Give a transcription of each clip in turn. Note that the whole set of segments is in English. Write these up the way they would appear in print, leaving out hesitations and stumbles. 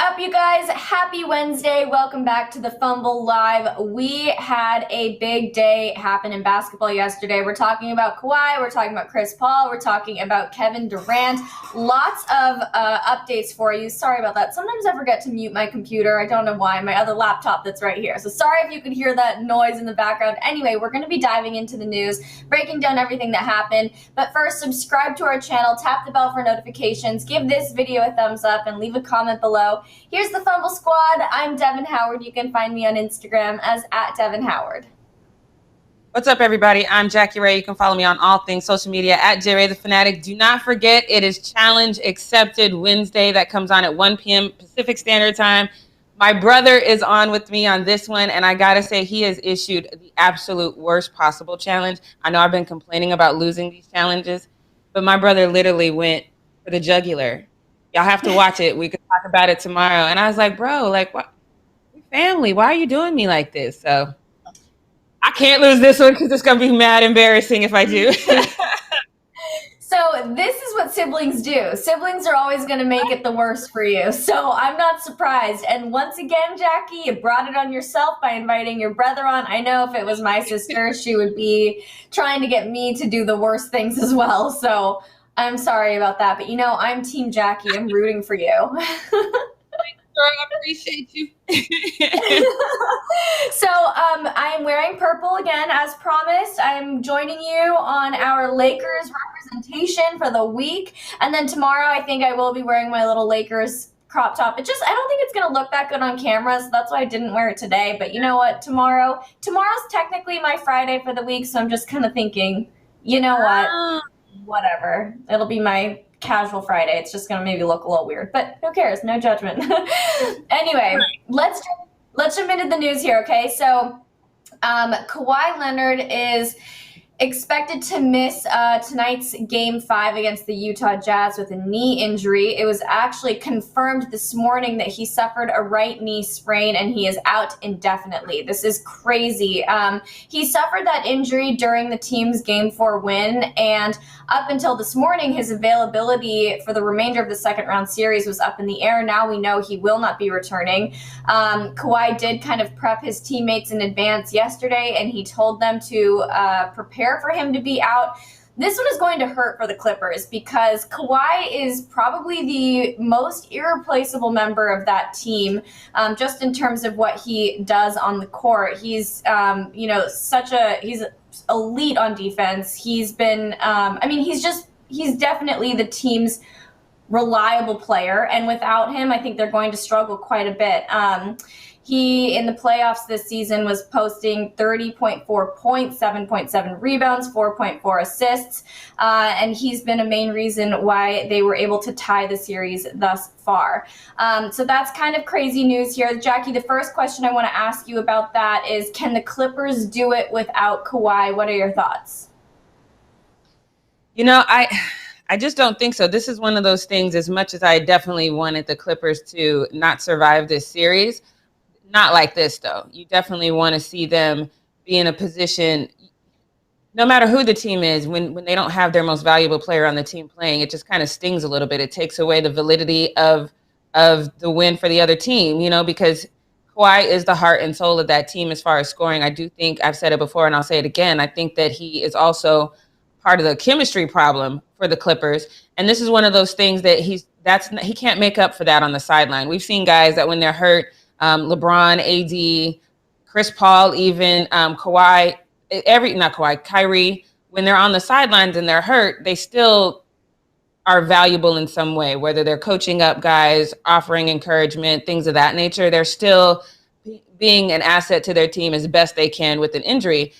up, you guys? Happy Wednesday. Welcome back to the Fumble Live. We had a big day happen in basketball yesterday. We're talking about Kawhi. We're talking about Chris Paul. We're talking about Kevin Durant. Lots of updates for you. Sorry about that. Sometimes I forget to mute my computer. I don't know why. My other laptop that's right here. So sorry if you could hear that noise in the background. Anyway, we're going to be diving into the news, breaking down everything that happened. But first, subscribe to our channel, tap the bell for notifications, give this video a thumbs up, and leave a comment below. Here's the Fumble Squad. I'm Devin Howard. You can find me on Instagram as @DevinHoward. What's up, everybody? I'm Jackie Ray. You can follow me on all things social media @JRayTheFanatic. Do not forget, it is Challenge Accepted Wednesday. That comes on at 1 p.m. Pacific Standard Time. My brother is on with me on this one, and I gotta say, he has issued the absolute worst possible challenge. I know I've been complaining about losing these challenges, but my brother literally went for the jugular. Y'all have to watch it. We could talk about it tomorrow. And I was like, bro, like, what? Family, why are you doing me like this? So I can't lose this one because it's going to be mad embarrassing if I do. So this is what siblings do. Siblings are always going to make it the worst for you. So I'm not surprised. And once again, Jackie, you brought it on yourself by inviting your brother on. I know if it was my sister, she would be trying to get me to do the worst things as well. So I'm sorry about that. But, you know, I'm Team Jackie. I'm rooting for you. I appreciate you. So I am wearing purple again, as promised. I'm joining you on our Lakers representation for the week. And then tomorrow, I think I will be wearing my little Lakers crop top. I don't think it's going to look that good on camera, so that's why I didn't wear it today. But you know what? Tomorrow's technically my Friday for the week, so I'm just kind of thinking, you know what? Whatever. It'll be my casual Friday. It's just going to maybe look a little weird, but who cares? No judgment. Anyway, let's jump into the news here, okay? So Kawhi Leonard is expected to miss tonight's Game 5 against the Utah Jazz with a knee injury. It was actually confirmed this morning that he suffered a right knee sprain and he is out indefinitely. This is crazy. He suffered that injury during the team's Game 4 win, and up until this morning, his availability for the remainder of the second round series was up in the air. Now we know he will not be returning. Kawhi did kind of prep his teammates in advance yesterday, and he told them to prepare for him to be out. This one is going to hurt for the Clippers because Kawhi is probably the most irreplaceable member of that team, just in terms of what he does on the court. He's, he's elite on defense. He's been, he's definitely the team's reliable player. And without him, I think they're going to struggle quite a bit. He, in the playoffs this season, was posting 30.4 points, 7.7 rebounds, 4.4 assists, and he's been a main reason why they were able to tie the series thus far. So that's kind of crazy news here. Jackie, the first question I want to ask you about that is, can the Clippers do it without Kawhi? What are your thoughts? You know, I just don't think so. This is one of those things, as much as I definitely wanted the Clippers to not survive this series, not like this, though. You definitely want to see them be in a position, no matter who the team is, when they don't have their most valuable player on the team playing, it just kind of stings a little bit. It takes away the validity of the win for the other team, you know, because Kawhi is the heart and soul of that team as far as scoring. I do think, I've said it before and I'll say it again, I think that he is also part of the chemistry problem for the Clippers. And this is one of those things that he can't make up for that on the sideline. We've seen guys that when they're hurt, LeBron, AD, Chris Paul, even Kawhi, Kyrie, when they're on the sidelines and they're hurt, they still are valuable in some way, whether they're coaching up guys, offering encouragement, things of that nature. They're still being an asset to their team as best they can with an injury.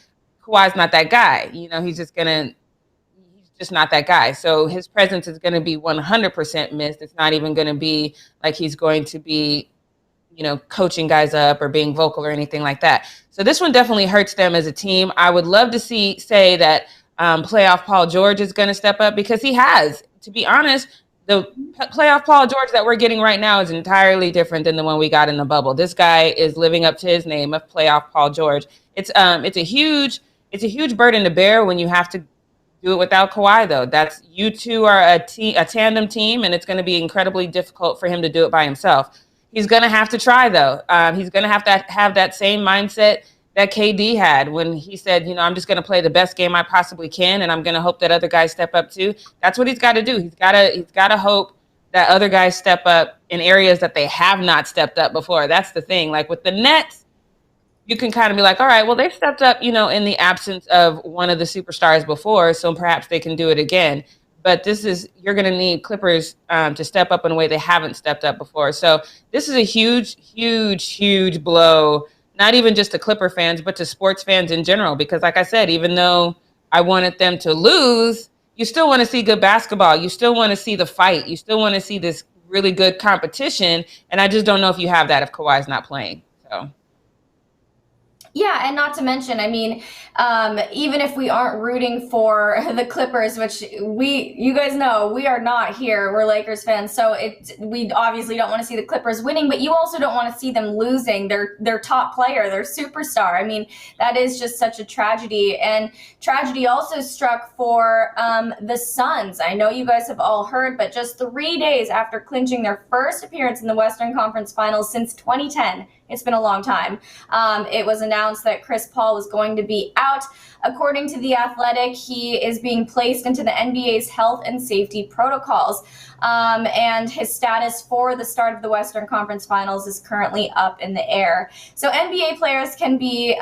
Kawhi's not that guy. You know, he's just not that guy. So his presence is going to be 100% missed. It's not even going to be like he's going to be, you know, coaching guys up or being vocal or anything like that. So this one definitely hurts them as a team. I would love to say that playoff Paul George is going to step up, because he has. To be honest, the playoff Paul George that we're getting right now is entirely different than the one we got in the bubble. This guy is living up to his name of playoff Paul George. It's a huge burden to bear when you have to do it without Kawhi, though. You two are a tandem team, and it's going to be incredibly difficult for him to do it by himself. He's going to have to try, though. He's going to have that same mindset that KD had when he said, I'm just going to play the best game I possibly can, and I'm going to hope that other guys step up too. That's what he's got to do. He's got to hope that other guys step up in areas that they have not stepped up before. That's the thing. Like with the Nets, you can kind of be like, all right, well, they've stepped up, in the absence of one of the superstars before, so perhaps they can do it again. But you're going to need Clippers to step up in a way they haven't stepped up before. So this is a huge, huge, huge blow, not even just to Clipper fans, but to sports fans in general. Because like I said, even though I wanted them to lose, you still want to see good basketball. You still want to see the fight. You still want to see this really good competition. And I just don't know if you have that if Kawhi's not playing. So. Yeah, and not to mention, I mean, even if we aren't rooting for the Clippers, which you guys know, we are not here. We're Lakers fans, so we obviously don't want to see the Clippers winning, but you also don't want to see them losing their top player, their superstar. I mean, that is just such a tragedy, and tragedy also struck for the Suns. I know you guys have all heard, but just 3 days after clinching their first appearance in the Western Conference Finals since 2010, it's been a long time. It was announced that Chris Paul was going to be out. According to The Athletic, he is being placed into the NBA's health and safety protocols. And his status for the start of the Western Conference Finals is currently up in the air. So NBA players can be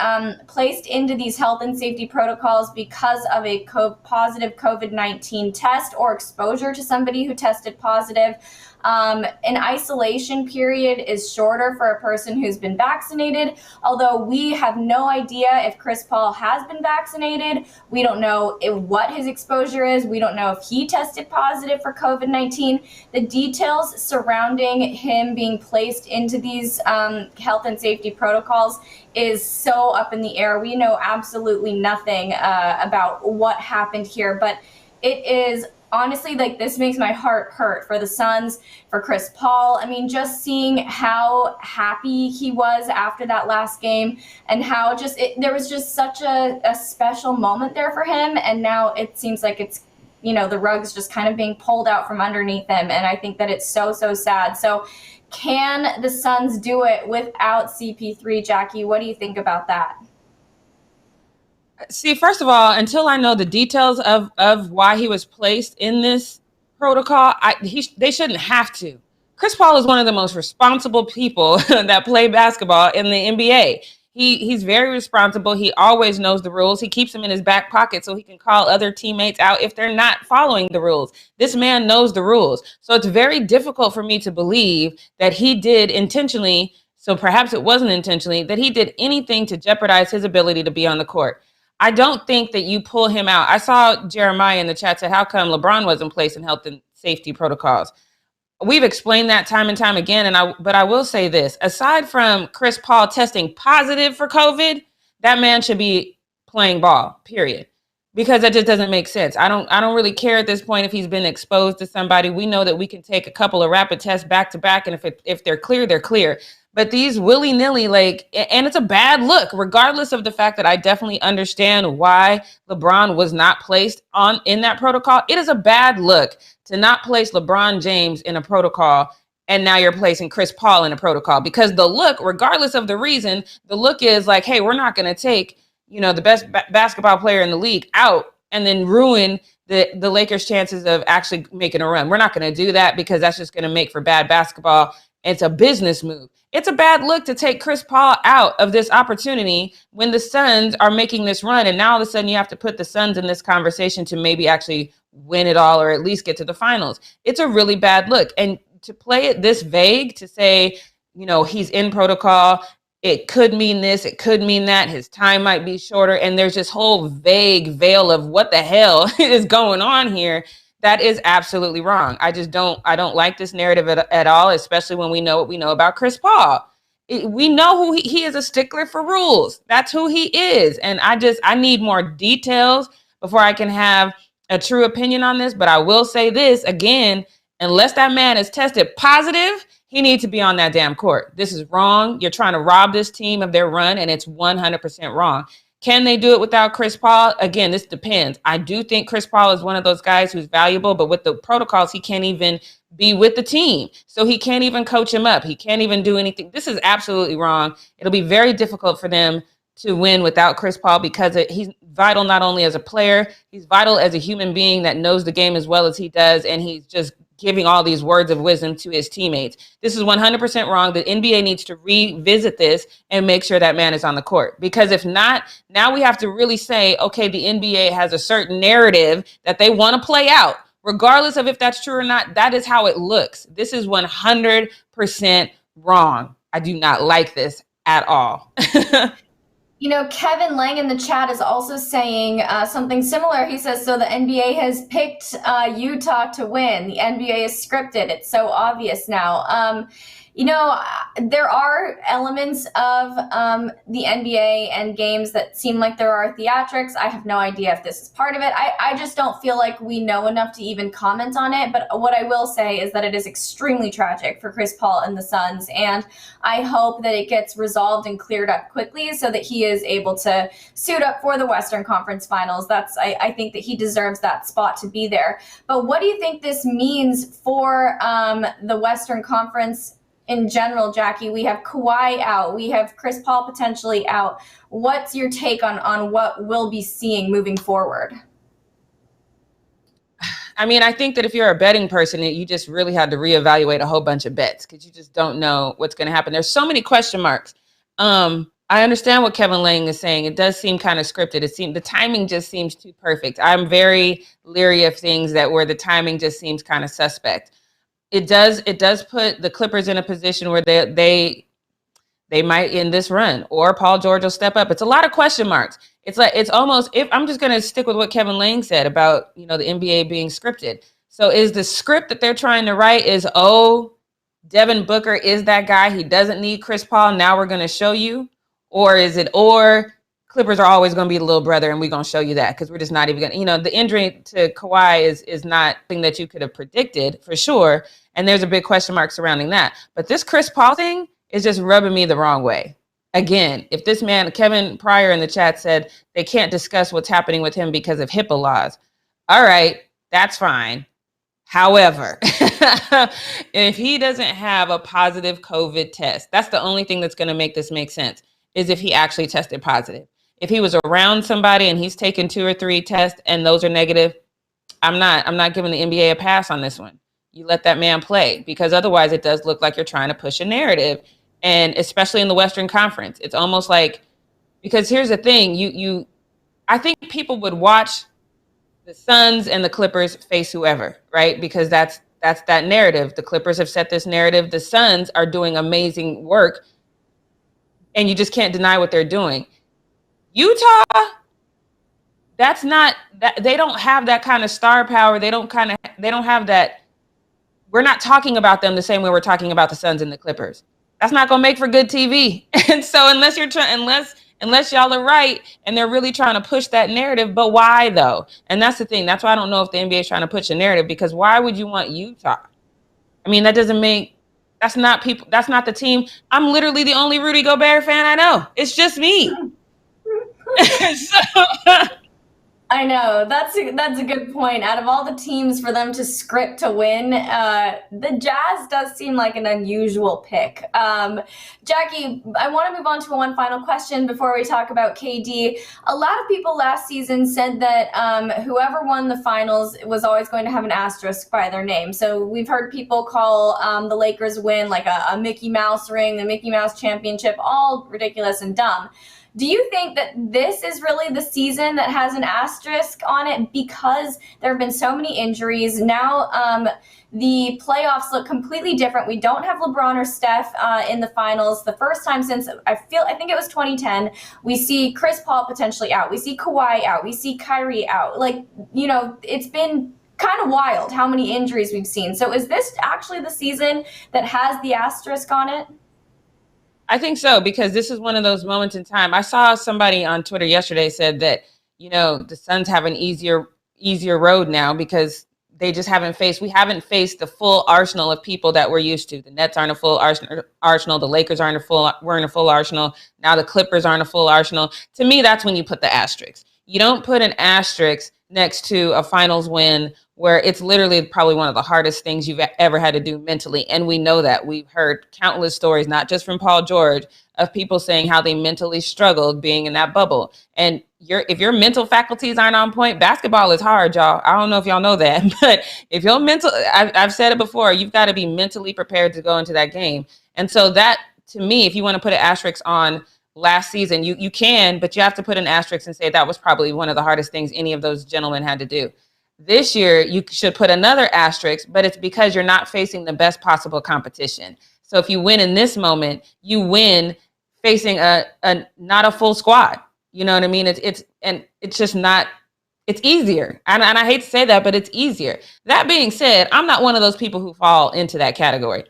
placed into these health and safety protocols because of a positive COVID-19 test or exposure to somebody who tested positive. An isolation period is shorter for a person who's been vaccinated, although we have no idea if Chris Paul has been vaccinated. We don't know what his exposure is. We don't know if he tested positive for COVID-19. The details surrounding him being placed into these health and safety protocols is so up in the air. We know absolutely nothing about what happened here, but it is honestly, like, this makes my heart hurt for the Suns, for Chris Paul. I mean, just seeing how happy he was after that last game and how there was just such a special moment there for him. And now it seems like it's, the rug's just kind of being pulled out from underneath him. And I think that it's so, so sad. So can the Suns do it without CP3, Jackie? What do you think about that? See, first of all, until I know the details of why he was placed in this protocol, they shouldn't have to. Chris Paul is one of the most responsible people that play basketball in the NBA. He's very responsible. He always knows the rules. He keeps them in his back pocket so he can call other teammates out if they're not following the rules. This man knows the rules. So it's very difficult for me to believe that he did intentionally, so perhaps it wasn't intentionally, that he did anything to jeopardize his ability to be on the court. I don't think that you pull him out. I saw Jeremiah in the chat say, how come LeBron wasn't placed in health and safety protocols? We've explained that time and time again. But I will say this, aside from Chris Paul testing positive for COVID, that man should be playing ball, period. Because that just doesn't make sense. I don't really care at this point if he's been exposed to somebody. We know that we can take a couple of rapid tests back to back, and if they're clear, they're clear. But these willy-nilly, and it's a bad look, regardless of the fact that I definitely understand why LeBron was not placed in that protocol. It is a bad look to not place LeBron James in a protocol, and now you're placing Chris Paul in a protocol. Because the look, regardless of the reason, the look is like, hey, we're not going to take, the best basketball player in the league out and then ruin the Lakers' chances of actually making a run. We're not going to do that because that's just going to make for bad basketball. It's a business move. It's a bad look to take Chris Paul out of this opportunity when the Suns are making this run. And now all of a sudden you have to put the Suns in this conversation to maybe actually win it all or at least get to the finals. It's a really bad look. And to play it this vague, to say, he's in protocol, it could mean this, it could mean that, his time might be shorter. And there's this whole vague veil of what the hell is going on here. That is absolutely wrong. I don't like this narrative at all, especially when we know what we know about Chris Paul. We know who he is, a stickler for rules. That's who he is. And I need more details before I can have a true opinion on this. But I will say this again, unless that man is tested positive, he needs to be on that damn court. This is wrong. You're trying to rob this team of their run, and it's 100% wrong. Can they do it without Chris Paul? Again, this depends. I do think Chris Paul is one of those guys who's valuable, but with the protocols, he can't even be with the team. So he can't even coach him up. He can't even do anything. This is absolutely wrong. It'll be very difficult for them to win without Chris Paul because he's vital not only as a player, he's vital as a human being that knows the game as well as he does, and he's just giving all these words of wisdom to his teammates. This is 100% wrong. The NBA needs to revisit this and make sure that man is on the court. Because if not, now we have to really say, okay, the NBA has a certain narrative that they want to play out. Regardless of if that's true or not, that is how it looks. This is 100% wrong. I do not like this at all. You know, Kevin Lang in the chat is also saying something similar. He says, so the NBA has picked Utah to win. The NBA is scripted. It's so obvious now. You know, there are elements of the NBA and games that seem like there are theatrics. I have no idea if this is part of it. I just don't feel like we know enough to even comment on it. But what I will say is that it is extremely tragic for Chris Paul and the Suns. And I hope that it gets resolved and cleared up quickly so that he is able to suit up for the Western Conference Finals. I think that he deserves that spot to be there. But what do you think this means for the Western Conference in general, Jackie? We have Kawhi out. We have Chris Paul potentially out. What's your take on what we'll be seeing moving forward? I mean, I think that if you're a betting person, you just really had to reevaluate a whole bunch of bets because you just don't know what's going to happen. There's so many question marks. I understand what Kevin Lang is saying. It does seem kind of scripted. The timing just seems too perfect. I'm very leery of things where the timing just seems kind of suspect. It does put the Clippers in a position where they might end this run, or Paul George will step up. It's a lot of question marks. It's almost, if I'm just going to stick with what Kevin Lang said about, the NBA being scripted. So is the script that they're trying to write is, Devin Booker is that guy. He doesn't need Chris Paul. Now we're going to show you. Or is it, Clippers are always going to be the little brother and we're going to show you that because we're just not even going to, the injury to Kawhi is not something that you could have predicted for sure. And there's a big question mark surrounding that. But this Chris Paul thing is just rubbing me the wrong way. Again, if this man, Kevin Pryor in the chat said they can't discuss what's happening with him because of HIPAA laws. All right, that's fine. However, if he doesn't have a positive COVID test, that's the only thing that's going to make this make sense, is if he actually tested positive. If he was around somebody and he's taken 2 or 3 tests and those are negative, I'm not giving the NBA a pass on this one. You let that man play, because otherwise it does look like you're trying to push a narrative. And especially in the Western Conference, it's almost like, because here's the thing, I think people would watch the Suns and the Clippers face whoever, right? Because that's that narrative. The Clippers have set this narrative. The Suns are doing amazing work, and you just can't deny what they're doing. Utah, that's not that. They don't have that kind of star power. They don't have that. We're not talking about them the same way we're talking about the Suns and the Clippers. That's not going to make for good TV. And so unless y'all are right and they're really trying to push that narrative, but why though? And that's the thing. That's why I don't know if the NBA is trying to push a narrative, because why would you want Utah? I mean, that's not the team. I'm literally the only Rudy Gobert fan I know. It's just me. I know, that's a good point. Out of all the teams for them to script to win, the Jazz does seem like an unusual pick. Jackie, I want to move on to one final question before we talk about KD. A lot of people last season said that whoever won the finals was always going to have an asterisk by their name. So we've heard people call the Lakers win like a Mickey Mouse ring, the Mickey Mouse championship, all ridiculous and dumb. Do you think that this is really the season that has an asterisk on it because there have been so many injuries? Now the playoffs look completely different. We don't have LeBron or Steph in the finals. The first time since I think it was 2010. We see Chris Paul potentially out. We see Kawhi out. We see Kyrie out. It's been kind of wild how many injuries we've seen. So is this actually the season that has the asterisk on it? I think so, because this is one of those moments in time. I saw somebody on Twitter yesterday said that, the Suns have an easier road now because we haven't faced the full arsenal of people that we're used to. The Nets aren't a full arsenal. The Lakers weren't a full arsenal. Now the Clippers aren't a full arsenal. To me, that's when you put the asterisk. You don't put an asterisk next to a finals win where it's literally probably one of the hardest things you've ever had to do mentally. And we know that. We've heard countless stories, not just from Paul George, of people saying how they mentally struggled being in that bubble. And if your mental faculties aren't on point, basketball is hard, y'all. I don't know if y'all know that, but if your mental, I've said it before, you've got to be mentally prepared to go into that game. And so that, to me, if you want to put an asterisk on last season, you can, but you have to put an asterisk and say that was probably one of the hardest things any of those gentlemen had to do. This year, you should put another asterisk, but it's because you're not facing the best possible competition. So if you win in this moment, you win facing a not a full squad. You know what I mean? It's just not. It's easier, and I hate to say that, but it's easier. That being said, I'm not one of those people who fall into that category.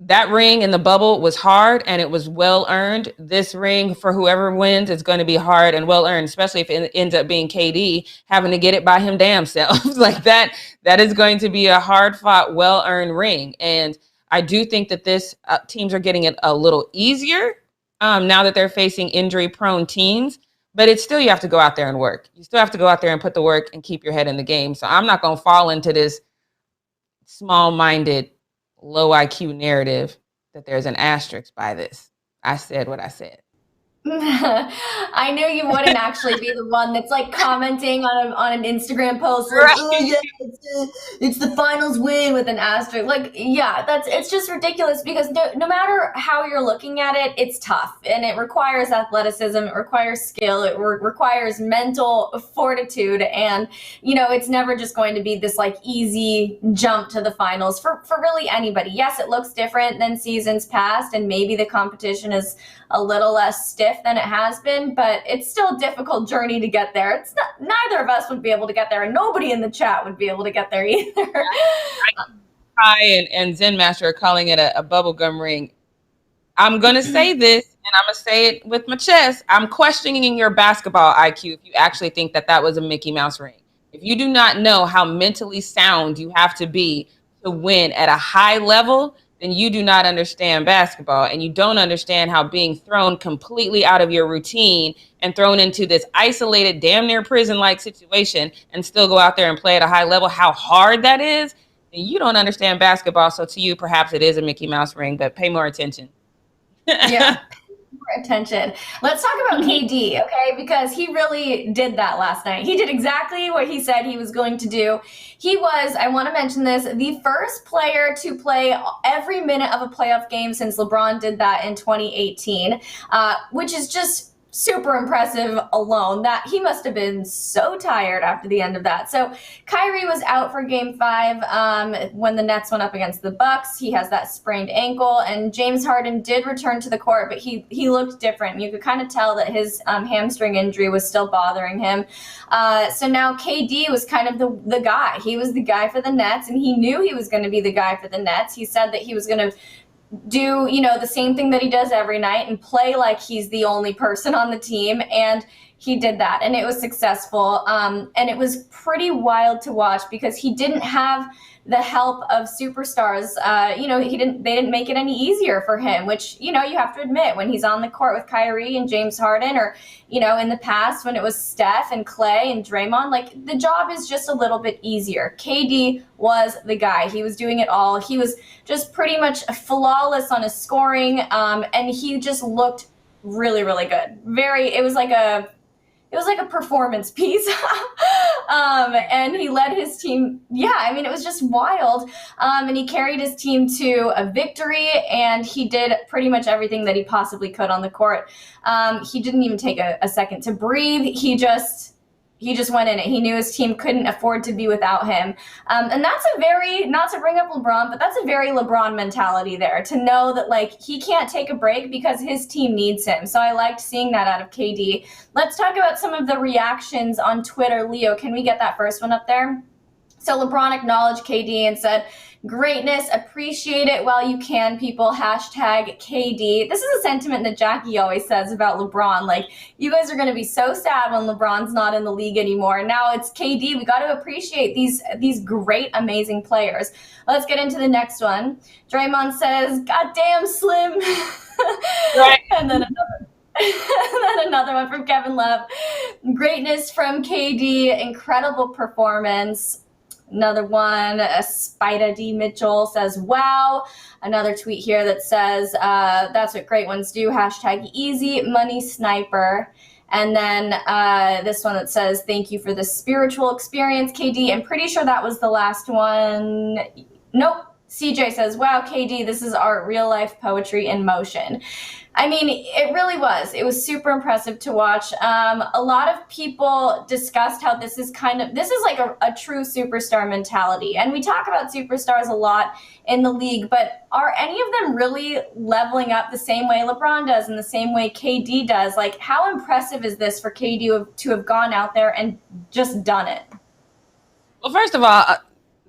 That ring in the bubble was hard and it was well earned. This ring for whoever wins is going to be hard and well earned, especially if it ends up being KD having to get it by him damn self. Like that is going to be a hard fought, well earned ring. And I do think that this teams are getting it a little easier now that they're facing injury prone teams. But it's still, you have to go out there and work. You still have to go out there and put the work and keep your head in the game. So I'm not going to fall into this small minded, low IQ narrative that there's an asterisk by this. I said what I said. I knew you wouldn't actually be the one that's like commenting on an Instagram post like, oh yeah, it's the finals win with an asterisk. Like, yeah, it's just ridiculous because no matter how you're looking at it, it's tough and it requires athleticism, it requires skill, it requires mental fortitude, and it's never just going to be this like easy jump to the finals for really anybody. Yes, it looks different than seasons past, and maybe the competition is a little less stiff than it has been, but it's still a difficult journey to get there. It's not, neither of us would be able to get there, and nobody in the chat would be able to get there either. Kai and Zen Master are calling it a bubblegum ring. I'm going to say this, and I'm going to say it with my chest. I'm questioning your basketball IQ if you actually think that was a Mickey Mouse ring. If you do not know how mentally sound you have to be to win at a high level, then you do not understand basketball, and you don't understand how being thrown completely out of your routine and thrown into this isolated, damn near prison-like situation and still go out there and play at a high level, how hard that is. And you don't understand basketball, so to you, perhaps it is a Mickey Mouse ring, but pay more attention. Yeah. Attention. Let's talk about KD, okay? Because he really did that last night. He did exactly what he said he was going to do. He was, I want to mention this, the first player to play every minute of a playoff game since LeBron did that in 2018, which is just super impressive alone. That he must have been so tired after the end of that. So Kyrie was out for game 5 when the Nets went up against the Bucks. He has that sprained ankle, and James Harden did return to the court, but he looked different. You could kind of tell that his hamstring injury was still bothering him. So now KD was kind of the guy. He was the guy for the Nets, and he knew he was going to be the guy for the Nets. He said that he was going to do the same thing that he does every night and play like he's the only person on the team, and he did that, and it was successful. And it was pretty wild to watch because he didn't have the help of superstars. They didn't make it any easier for him, which you have to admit, when he's on the court with Kyrie and James Harden, or in the past when it was Steph and Clay and Draymond, like the job is just a little bit easier. KD was the guy. He was doing it all. He was just pretty much flawless on his scoring, and he just looked really, really good. It was like a performance piece. And he led his team. Yeah, I mean, it was just wild. And he carried his team to a victory, and he did pretty much everything that he possibly could on the court. He didn't even take a second to breathe. He just went in it. He knew his team couldn't afford to be without him. And that's a very, not to bring up LeBron, but that's a very LeBron mentality there, to know that like he can't take a break because his team needs him. So I liked seeing that out of KD. Let's talk about some of the reactions on Twitter. Leo, can we get that first one up there? So LeBron acknowledged KD and said, "Greatness, appreciate it while you can, people. Hashtag KD." This is a sentiment that Jackie always says about LeBron. Like, you guys are going to be so sad when LeBron's not in the league anymore. Now it's KD. We got to appreciate these great, amazing players. Let's get into the next one. Draymond says, "Goddamn, Slim." Right. And then another one from Kevin Love. Greatness from KD, incredible performance. Another one, Spida D. Mitchell says, wow. Another tweet here that says, that's what great ones do, hashtag easy money sniper. And then this one that says, thank you for the spiritual experience, KD. I'm pretty sure that was the last one. Nope. CJ says, wow, KD, this is our real life poetry in motion. I mean, it really was. It was super impressive to watch. A lot of people discussed how this is like a true superstar mentality. And we talk about superstars a lot in the league, but are any of them really leveling up the same way LeBron does and the same way KD does? Like, how impressive is this for KD to have gone out there and just done it? Well, first of all, a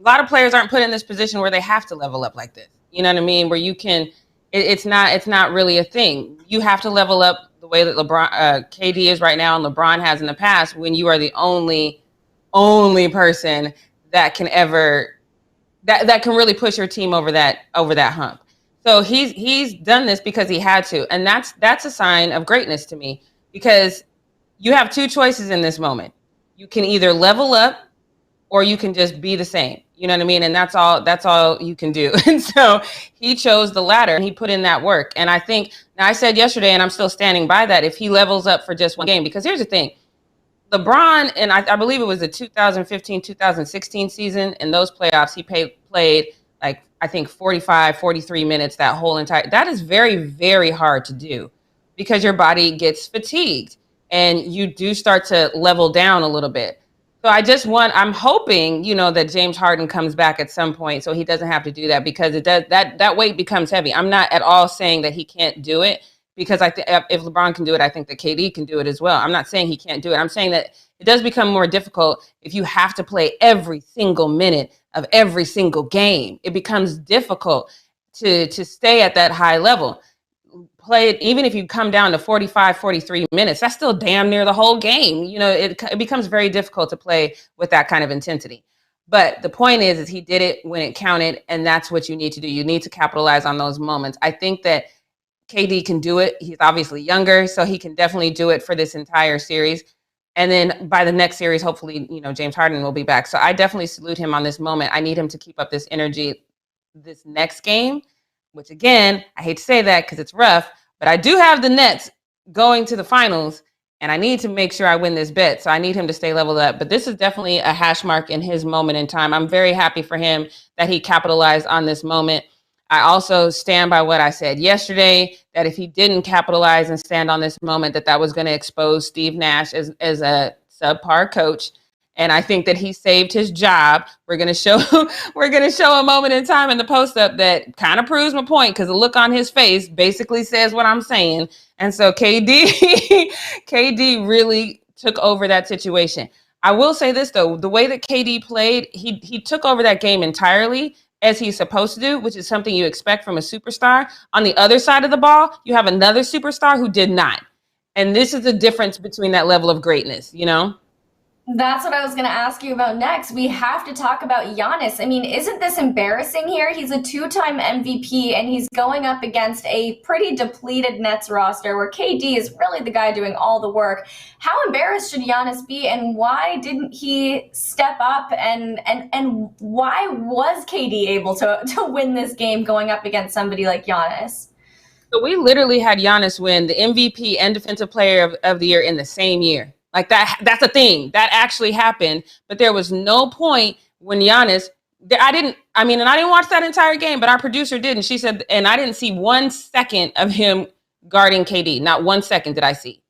lot of players aren't put in this position where they have to level up like this. You know what I mean? Where you can, it's not really a thing. You have to level up the way that KD is right now and LeBron has in the past, when you are the only person that can that can really push your team over that hump. So he's done this because he had to, and that's a sign of greatness to me, because you have two choices in this moment. You can either level up or you can just be the same. You know what I mean? And that's all you can do. And so he chose the latter, and he put in that work. And I think, now I said yesterday, and I'm still standing by that, if he levels up for just one game, because here's the thing, LeBron, and I believe it was the 2015-2016 season, in those playoffs, he played like, I think 45, 43 minutes that is very, very hard to do, because your body gets fatigued and you do start to level down a little bit. So I'm hoping, that James Harden comes back at some point so he doesn't have to do that, because it does, that weight becomes heavy. I'm not at all saying that he can't do it, because I think if LeBron can do it, I think that KD can do it as well. I'm not saying he can't do it. I'm saying that it does become more difficult if you have to play every single minute of every single game. It becomes difficult to stay at that high level. Play it, even if you come down to 45, 43 minutes, that's still damn near the whole game. It becomes very difficult to play with that kind of intensity. But the point is he did it when it counted, and that's what you need to do. You need to capitalize on those moments. I think that KD can do it. He's obviously younger, so he can definitely do it for this entire series. And then by the next series, hopefully, James Harden will be back. So I definitely salute him on this moment. I need him to keep up this energy this next game, which, again, I hate to say that because it's rough, but I do have the Nets going to the finals, and I need to make sure I win this bet. So I need him to stay leveled up. But this is definitely a hash mark in his moment in time. I'm very happy for him that he capitalized on this moment. I also stand by what I said yesterday, that if he didn't capitalize and stand on this moment, that was going to expose Steve Nash as a subpar coach. And I think that he saved his job. We're going to show a moment in time in the post up that kind of proves my point, because the look on his face basically says what I'm saying. And so KD really took over that situation. I will say this, though, the way that KD played, he took over that game entirely, as he's supposed to do, which is something you expect from a superstar. On the other side of the ball, you have another superstar who did not. And this is the difference between that level of greatness, That's what I was going to ask you about next. We have to talk about Giannis. I mean, isn't this embarrassing here? He's a two-time MVP, and he's going up against a pretty depleted Nets roster where KD is really the guy doing all the work. How embarrassed should Giannis be, and why didn't he step up, and why was KD able to win this game going up against somebody like Giannis? So we literally had Giannis win the MVP and Defensive Player of the Year in the same year. Like that's a thing that actually happened, but there was no point when Giannis, I didn't watch that entire game, but our producer did. And she said, and I didn't see 1 second of him guarding KD. Not 1 second did I see.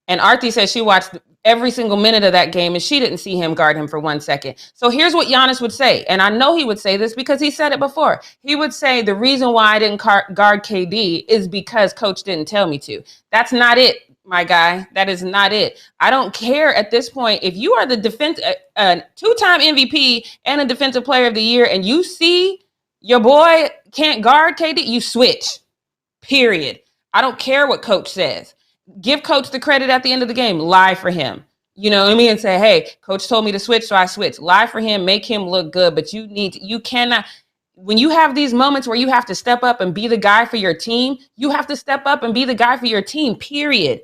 And Arthi said she watched every single minute of that game, and she didn't see him guard him for 1 second. So here's what Giannis would say. And I know he would say this because he said it before. He would say, the reason why I didn't guard KD is because coach didn't tell me to. That's not it, my guy. That is not it. I don't care at this point. If you are the two-time MVP and a Defensive Player of the Year, and you see your boy can't guard KD, you switch, period. I don't care what coach says. Give coach the credit at the end of the game. Lie for him. You know what I mean? And say, hey, coach told me to switch, so I switched. Lie for him. Make him look good. But you cannot. When you have these moments where you have to step up and be the guy for your team, you have to step up and be the guy for your team, period.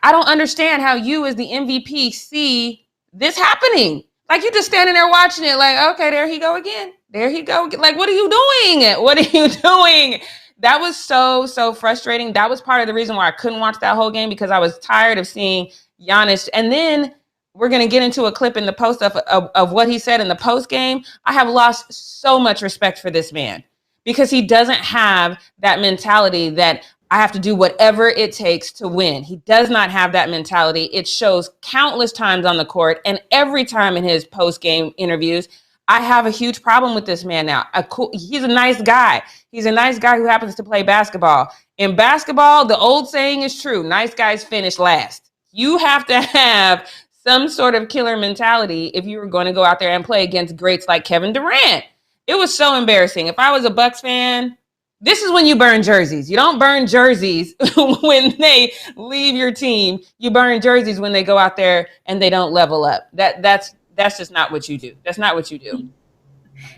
I don't understand how you as the MVP see this happening. Like, you're just standing there watching it like, okay, there he go again. There he go. Like, what are you doing? What are you doing? That was so frustrating. That was part of the reason why I couldn't watch that whole game, because I was tired of seeing Giannis. And then we're going to get into a clip in the post of what he said in the post game. I have lost so much respect for this man, because he doesn't have that mentality that I have to do whatever it takes to win. He does not have that mentality. It shows countless times on the court, and every time in his post-game interviews. I have a huge problem with this man now. He's a nice guy. He's a nice guy who happens to play basketball. In basketball, the old saying is true. Nice guys finish last. You have to have some sort of killer mentality if you were going to go out there and play against greats like Kevin Durant. It was so embarrassing. If I was a Bucks fan, this is when you burn jerseys. You don't burn jerseys when they leave your team. You burn jerseys when they go out there and they don't level up. That's just not what you do. That's not what you do.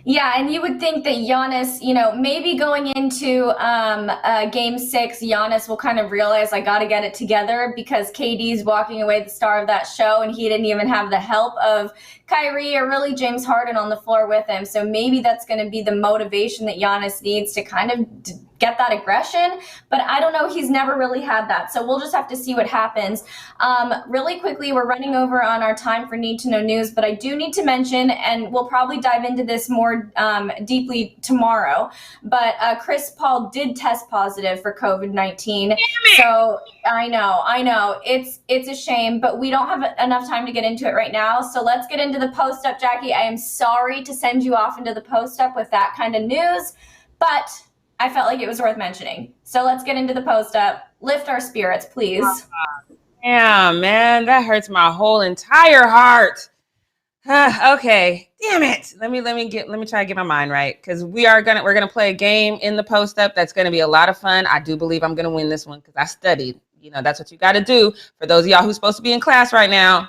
Yeah, and you would think that Giannis, maybe going into Game 6, Giannis will kind of realize, I got to get it together, because KD's walking away the star of that show, and he didn't even have the help of Kyrie or really James Harden on the floor with him. So maybe that's going to be the motivation that Giannis needs to kind of get that aggression. But I don't know. He's never really had that. So we'll just have to see what happens. Really quickly, we're running over on our time for Need to Know News, but I do need to mention, and we'll probably dive into this more deeply tomorrow, but Chris Paul did test positive for COVID-19. So I know. It's a shame, but we don't have enough time to get into it right now. So let's get into the post-up, Jackie. I am sorry to send you off into the post-up with that kind of news, but I felt like it was worth mentioning. So let's get into the post-up. Lift our spirits, please. Yeah, man, that hurts my whole entire heart. Okay, damn it. Let me try to get my mind right, because we're gonna play a game in the post-up that's gonna be a lot of fun. I do believe I'm gonna win this one because I studied. That's what you got to do. For those of y'all who's supposed to be in class right now,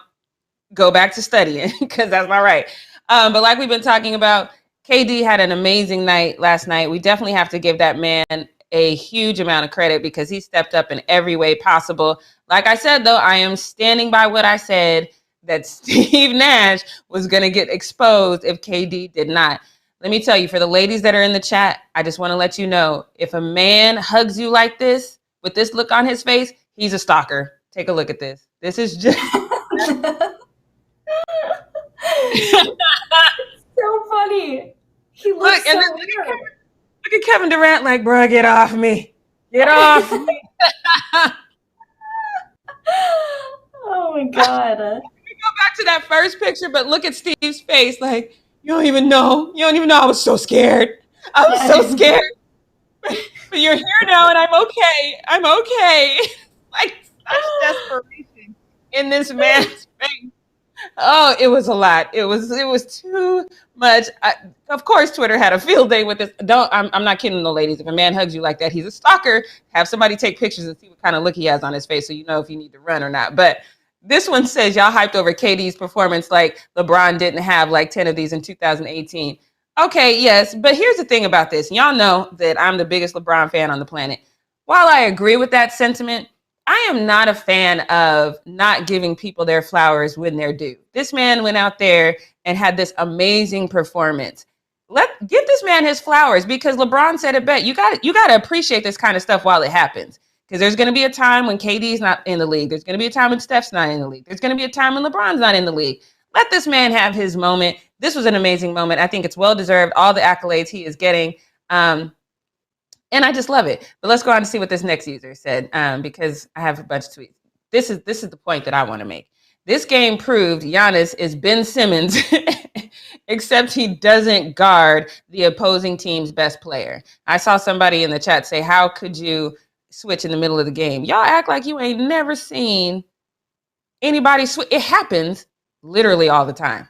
go back to studying, because that's my right. But like we've been talking about, KD had an amazing night last night. We definitely have to give that man a huge amount of credit, because he stepped up in every way possible. Like I said, though, I am standing by what I said, that Steve Nash was going to get exposed if KD did not. Let me tell you, for the ladies that are in the chat, I just want to let you know, if a man hugs you like this, with this look on his face, he's a stalker. Take a look at this. This is just... so funny. He looks so weird. Look at Kevin Durant like, bro, get off me. Get off me. Oh, my God. Go back to that first picture, but look at Steve's face. Like, you don't even know. I was so scared. I was so scared. But you're here now, and I'm okay. Like, such desperation in this man's face. Oh, it was a lot. It was too much. Of course, Twitter had a field day with this. I'm not kidding, the ladies. If a man hugs you like that, he's a stalker. Have somebody take pictures and see what kind of look he has on his face, so you know if you need to run or not. But this one says y'all hyped over KD's performance like LeBron didn't have like 10 of these in 2018. Okay, yes, but here's the thing about this. Y'all know that I'm the biggest LeBron fan on the planet. While I agree with that sentiment, I am not a fan of not giving people their flowers when they're due. This man went out there and had this amazing performance. Give this man his flowers, because LeBron said it best. You got to appreciate this kind of stuff while it happens. Because there's going to be a time when KD's not in the league. There's going to be a time when Steph's not in the league. There's going to be a time when LeBron's not in the league. Let this man have his moment. This was an amazing moment. I think it's well-deserved, all the accolades he is getting. And I just love it. But let's go on to see what this next user said, because I have a bunch of tweets. This is the point that I want to make. This game proved Giannis is Ben Simmons, except he doesn't guard the opposing team's best player. I saw somebody in the chat say, how could you switch in the middle of the game? Y'all act like you ain't never seen anybody switch. It happens literally all the time.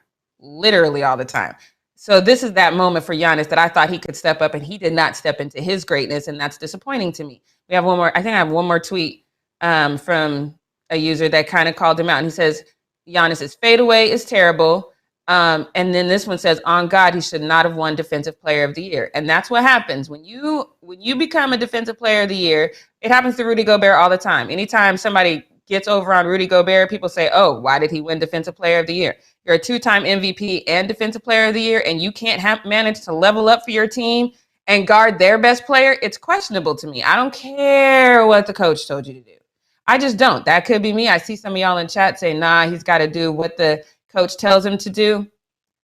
So this is that moment for Giannis that I thought he could step up, and he did not step into his greatness, and that's disappointing to me. We have one more. I think I have one more tweet from a user that kind of called him out, and he says, Giannis's fadeaway is terrible. And then this one says, on God, he should not have won Defensive Player of the Year. And that's what happens when you become a Defensive Player of the Year. It happens to Rudy Gobert all the time. Anytime somebody gets over on Rudy Gobert, people say, oh, why did he win Defensive Player of the Year? You're a 2-time MVP and Defensive Player of the Year, and you can't manage to level up for your team and guard their best player. It's questionable to me. I don't care what the coach told you to do. I just don't. That could be me. I see some of y'all in chat say, nah, he's got to do what the coach tells him to do.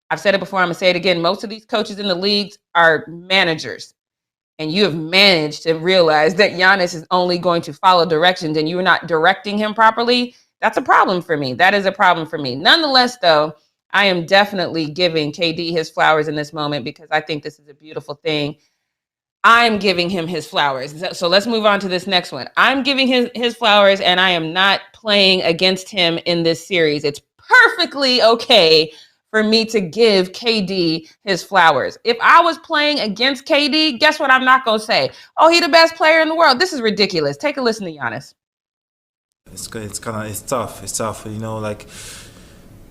I've said it before. I'm going to say it again. Most of these coaches in the leagues are managers. And you have managed to realize that Giannis is only going to follow directions and you're not directing him properly. That's a problem for me. That is a problem for me. Nonetheless, though, I am definitely giving KD his flowers in this moment because I think this is a beautiful thing. I'm giving him his flowers. So let's move on to this next one. I'm giving his flowers, and I am not playing against him in this series. It's perfectly okay for me to give KD his flowers. If I was playing against KD, guess what I'm not going to say? Oh, he's the best player in the world. This is ridiculous. Take a listen to Giannis. It's good. It's tough. It's tough. Like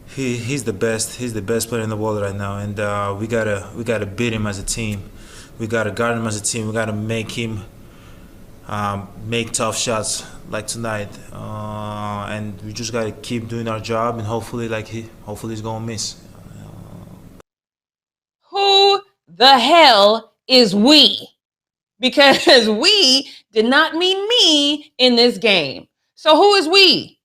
he's the best. He's the best player in the world right now, and we gotta beat him as a team. We got to guard him as a team. We got to make him make tough shots like tonight. And we just got to keep doing our job, and hopefully he's going to miss. Who the hell is we? Because we did not mean me in this game. So who is we?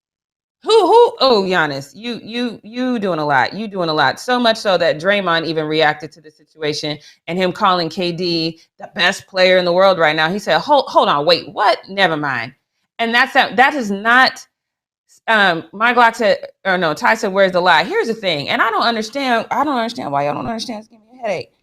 Who? Oh, Giannis, you doing a lot. You doing a lot. So much so that Draymond even reacted to the situation and him calling KD the best player in the world right now. He said, hold on, wait, what? Never mind. And that is not, my Glock said, or no, Ty said, where's the lie? Here's the thing. And I don't understand why y'all don't understand. It's giving me a headache.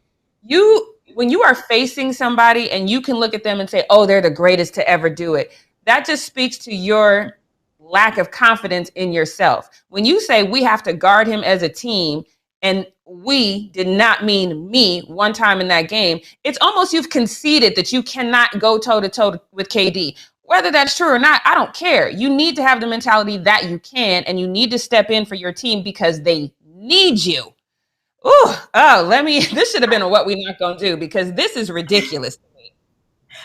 When you are facing somebody and you can look at them and say, oh, they're the greatest to ever do it. That just speaks to your lack of confidence in yourself. When you say we have to guard him as a team, and we did not mean me one time in that game, it's almost you've conceded that you cannot go toe-to-toe with KD. Whether that's true or not, I don't care. You need to have the mentality that you can, and you need to step in for your team because they need you. This should have been a what we not gonna do because this is ridiculous.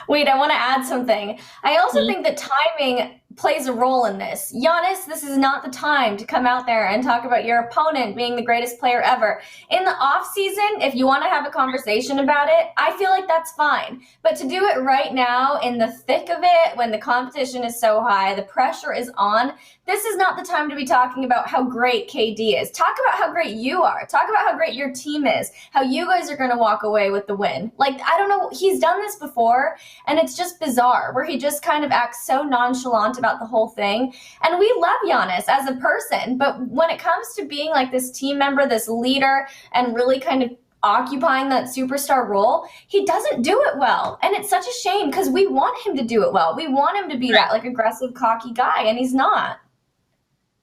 Wait, I want to add something. I also think that timing plays a role in this. Giannis, this is not the time to come out there and talk about your opponent being the greatest player ever. In the off season, if you want to have a conversation about it, I feel like that's fine. But to do it right now in the thick of it, when the competition is so high, the pressure is on, this is not the time to be talking about how great KD is. Talk about how great you are. Talk about how great your team is, how you guys are going to walk away with the win. Like, I don't know, he's done this before, and it's just bizarre, where he just kind of acts so nonchalant about the whole thing. And we love Giannis as a person, but when it comes to being like this team member, this leader, and really kind of occupying that superstar role, he doesn't do it well. And it's such a shame because we want him to do it well. We want him to be that like aggressive, cocky guy, and he's not.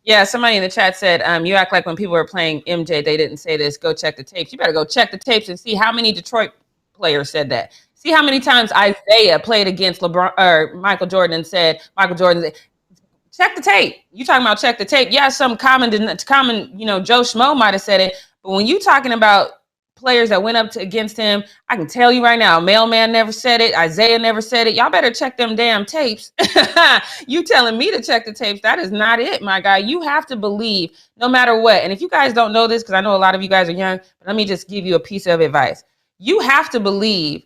Yeah, somebody in the chat said, you act like when people were playing MJ, they didn't say this. Go check the tapes. You better go check the tapes and see how many Detroit players said that. See how many times Isaiah played against LeBron or Michael Jordan and said, check the tape. You talking about check the tape. Yeah, some common, Joe Schmo might have said it. But when you talking about players that went up against him, I can tell you right now, Mailman never said it. Isaiah never said it. Y'all better check them damn tapes. You telling me to check the tapes. That is not it, my guy. You have to believe no matter what. And if you guys don't know this, because I know a lot of you guys are young, but let me just give you a piece of advice. You have to believe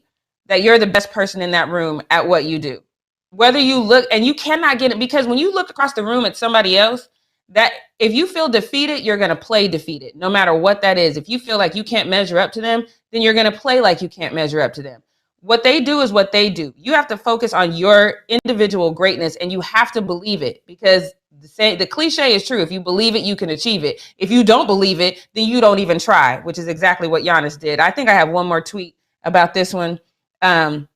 that you're the best person in that room at what you do. Whether you look, and you cannot get it, because when you look across the room at somebody else, that if you feel defeated, you're going to play defeated, no matter what that is. If you feel like you can't measure up to them, then you're going to play like you can't measure up to them. What they do is what they do. You have to focus on your individual greatness, and you have to believe it, because the cliche is true. If you believe it, you can achieve it. If you don't believe it, then you don't even try, which is exactly what Giannis did. I think I have one more tweet about this one. And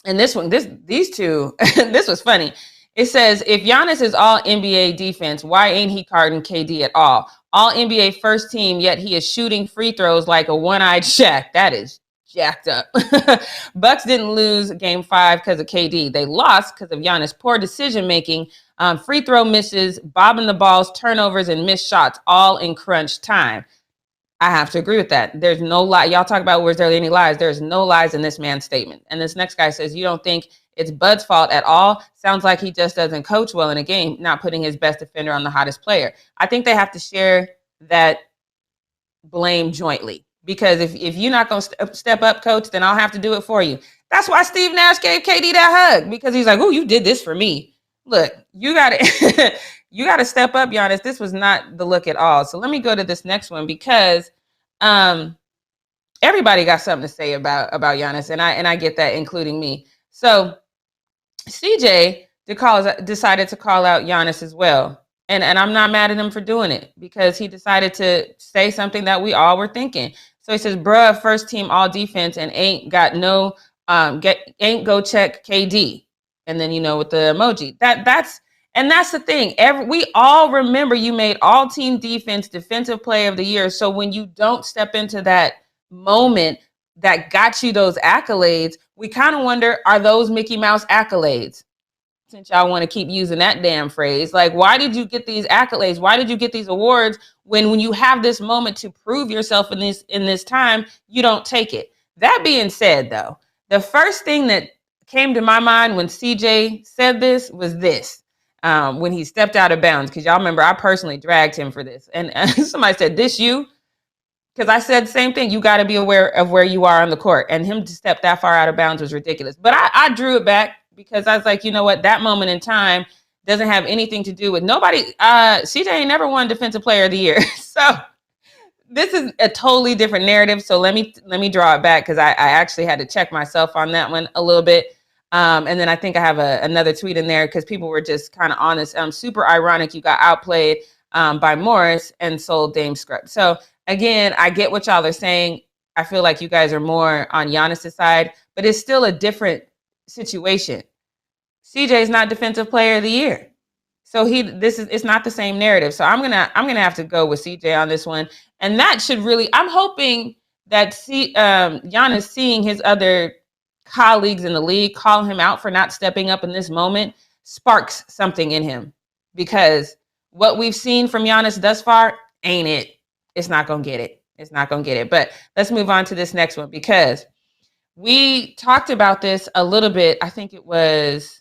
these two, this was funny. It says, if Giannis is all NBA defense, why ain't he guarding KD at all? All NBA first team, yet he is shooting free throws like a one-eyed Shaq. That is jacked up. Bucks didn't lose game 5 because of KD. They lost because of Giannis' poor decision-making, free throw misses, bobbing the balls, turnovers, and missed shots, all in crunch time. I have to agree with that. There's no lie. Y'all talk about was there any lies? There's no lies in this man's statement. And this next guy says, you don't think it's Bud's fault at all? Sounds like he just doesn't coach well in a game, not putting his best defender on the hottest player. I think they have to share that blame jointly. Because if you're not going to step up, coach, then I'll have to do it for you. That's why Steve Nash gave KD that hug, because he's like, oh, you did this for me. Look, you got to you got to step up, Giannis. This was not the look at all. So let me go to this next one, because everybody got something to say about Giannis, and I get that, including me. So CJ decided to call out Giannis as well. And I'm not mad at him for doing it, because he decided to say something that we all were thinking. So he says, bruh, first team all defense and ain't got no ain't go check KD. And then, with the emoji. That's the thing. We all remember you made all team defense defensive player of the year. So when you don't step into that moment that got you those accolades, we kind of wonder, are those Mickey Mouse accolades? Since y'all want to keep using that damn phrase, like, why did you get these accolades? Why did you get these awards when you have this moment to prove yourself in this time, you don't take it? That being said, though, the first thing that came to my mind when CJ said this was this, when he stepped out of bounds, because y'all remember I personally dragged him for this. And somebody said, this you? Because I said the same thing. You got to be aware of where you are on the court. And him to step that far out of bounds was ridiculous. But I drew it back, because I was like, you know what? That moment in time doesn't have anything to do with nobody. CJ ain't never won Defensive Player of the Year. So this is a totally different narrative. So let me draw it back, because I actually had to check myself on that one a little bit. And then I think I have another tweet in there, because people were just kind of honest. Super ironic. You got outplayed by Morris and sold Dame Scrub. So again, I get what y'all are saying. I feel like you guys are more on Giannis' side, but it's still a different situation. CJ is not Defensive Player of the Year, so it's not the same narrative. So I'm gonna have to go with CJ on this one, and that should really. I'm hoping that Giannis, seeing his other colleagues in the league call him out for not stepping up in this moment, sparks something in him, because what we've seen from Giannis thus far ain't it. It's not gonna get it. It's not gonna get it. But let's move on to this next one, because we talked about this a little bit. I think it was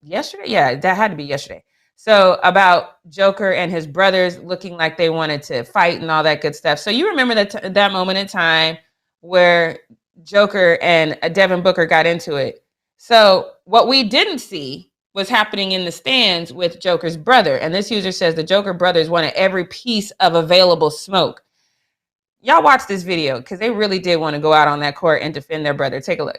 yesterday. Yeah, that had to be yesterday. So about Joker and his brothers looking like they wanted to fight and all that good stuff. So you remember that moment in time where Joker and Devin Booker got into it. So what we didn't see was happening in the stands with Joker's brother. And this user says the Joker brothers wanted every piece of available smoke. Y'all watch this video, because they really did want to go out on that court and defend their brother. Take a look.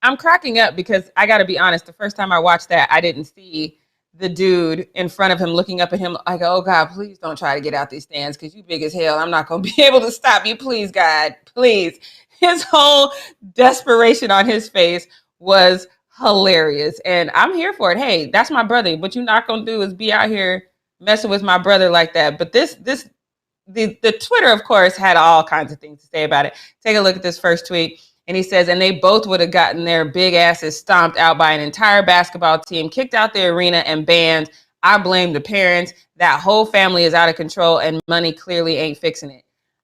I'm cracking up, because I got to be honest, the first time I watched that, I didn't see the dude in front of him looking up at him like, oh, God, please don't try to get out these stands, because you big as hell. I'm not going to be able to stop you. Please, God, please. His whole desperation on his face was hilarious. And I'm here for it. Hey, that's my brother. What you're not going to do is be out here messing with my brother like that. But the Twitter, of course, had all kinds of things to say about it. Take a look at this first tweet. And he says, and they both would have gotten their big asses stomped out by an entire basketball team, kicked out the arena and banned. I blame the parents. That whole family is out of control, and money clearly ain't fixing it.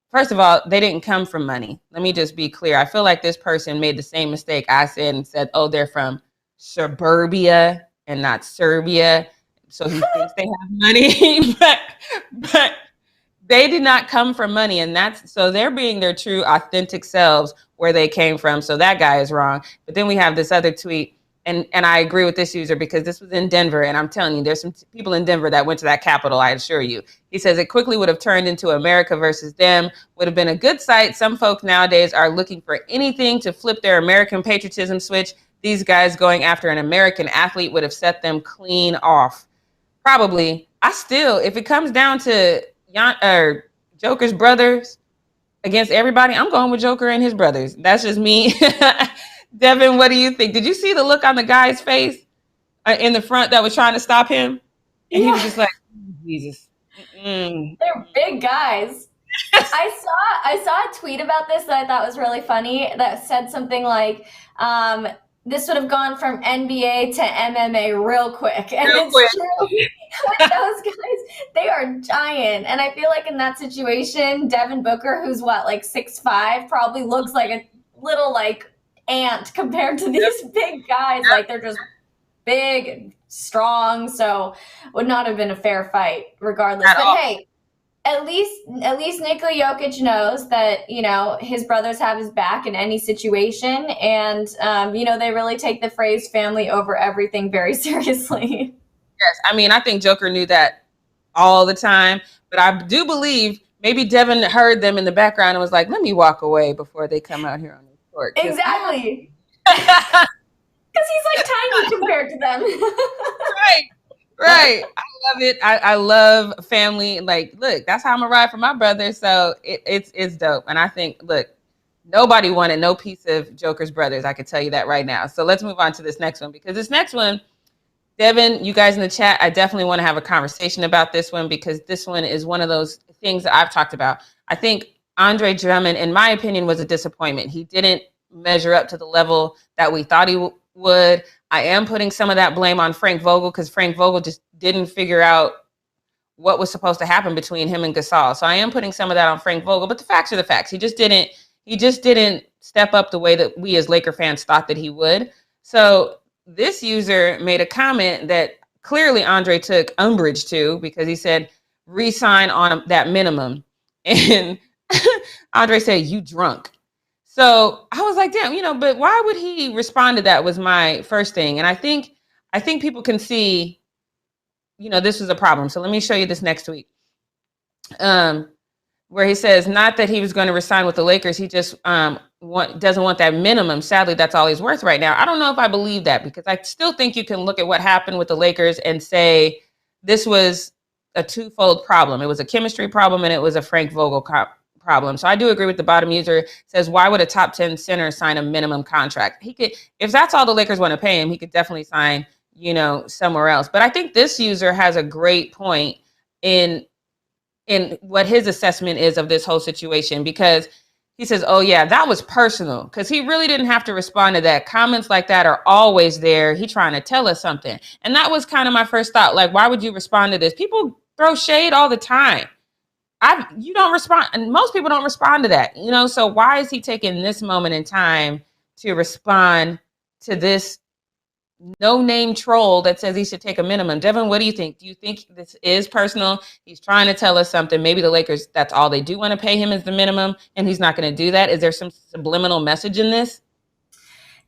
First of all, they didn't come from money. Let me just be clear. I feel like this person made the same mistake I said and said, oh, they're from suburbia and not Serbia. So he thinks they have money, but they did not come from money. And so they're being their true, authentic selves where they came from. So that guy is wrong. But then we have this other tweet, and I agree with this user because this was in Denver, and I'm telling you, there's some people in Denver that went to that Capitol, I assure you. He says it quickly would have turned into America versus them, would have been a good sight. Some folks nowadays are looking for anything to flip their American patriotism switch. These guys going after an American athlete would have set them clean off. Probably. I still, if it comes down to Joker's brothers against everybody, I'm going with Joker and his brothers. That's just me. Devin, what do you think? Did you see the look on the guy's face in the front that was trying to stop him? And he was just like, Jesus. They're big guys. I saw a tweet about this that I thought was really funny that said something like, this would have gone from NBA to MMA real quick. And it's true. With those guys, they are giant. And I feel like in that situation, Devin Booker, who's what, like 6'5", probably looks like a little like ant compared to these big guys. Like they're just big and strong. So would not have been a fair fight regardless. But hey, at least Nikola Jokic knows that, you know, his brothers have his back in any situation. And, you know, they really take the phrase family over everything very seriously. Yes. I mean, I think Joker knew that all the time. But I do believe maybe Devin heard them in the background and was like, let me walk away before they come out here on the court. Exactly. Because he's like tiny compared to them. Right. I love it. I love family. Like, look, that's how I'm gonna ride for my brother. So it's dope. And I think, look, nobody wanted no piece of Joker's brothers. I can tell you that right now. So let's move on to this next one, because this next one, Devin, you guys in the chat, I definitely want to have a conversation about this one, because this one is one of those things that I've talked about. I think Andre Drummond, in my opinion, was a disappointment. He didn't measure up to the level that we thought he would. I am putting some of that blame on Frank Vogel, because Frank Vogel just didn't figure out what was supposed to happen between him and Gasol. So I am putting some of that on Frank Vogel, but the facts are the facts. He just didn't step up the way that we as Laker fans thought that he would. So this user made a comment that clearly Andre took umbrage to, because he said, re-sign on that minimum. And Andre said, you drunk. So I was like, damn, you know, but why would he respond to that, was my first thing. And I think people can see, you know, this was a problem. So let me show you this next tweet, where he says, not that he was going to resign with the Lakers. He just doesn't want that minimum. Sadly, that's all he's worth right now. I don't know if I believe that, because I still think you can look at what happened with the Lakers and say this was a twofold problem. It was a chemistry problem and it was a Frank Vogel problem. So I do agree with the bottom user. Says, why would a top 10 center sign a minimum contract? He could, if that's all the Lakers want to pay him, he could definitely sign, you know, somewhere else. But I think this user has a great point in what his assessment is of this whole situation, because he says, oh yeah, that was personal, because he really didn't have to respond to that. Comments like that are always there. He trying to tell us something. And that was kind of my first thought. Like, why would you respond to this? People throw shade all the time. You don't respond, and most people don't respond to that, you know? So why is he taking this moment in time to respond to this no-name troll that says he should take a minimum? Devin, what do you think? Do you think this is personal? He's trying to tell us something. Maybe the Lakers, that's all they do want to pay him is the minimum, and he's not going to do that. Is there some subliminal message in this?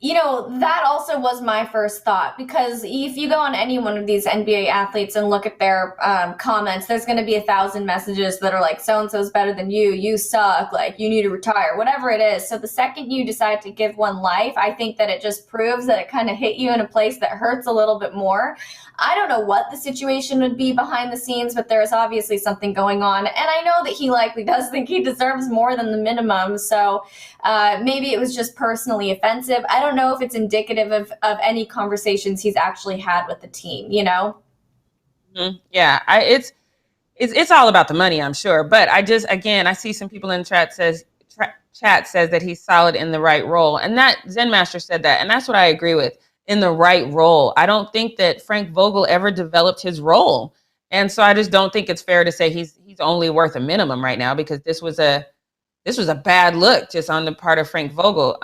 You know, that also was my first thought, because if you go on any one of these NBA athletes and look at their comments, there's going to be 1,000 messages that are like, so-and-so's better than you suck, like, you need to retire, whatever it is. So the second you decide to give one life, I think that it just proves that it kind of hit you in a place that hurts a little bit more. I don't know what the situation would be behind the scenes, but there is obviously something going on. And I know that he likely does think he deserves more than the minimum. So maybe it was just personally offensive. I don't know if it's indicative of any conversations he's actually had with the team, you know? Mm-hmm. Yeah, it's all about the money, I'm sure. But I see some people in the chat says that he's solid in the right role. And that Zen Master said that. And that's what I agree with. In the right role. I don't think that Frank Vogel ever developed his role. And so I just don't think it's fair to say he's only worth a minimum right now, because this was a bad look just on the part of Frank Vogel.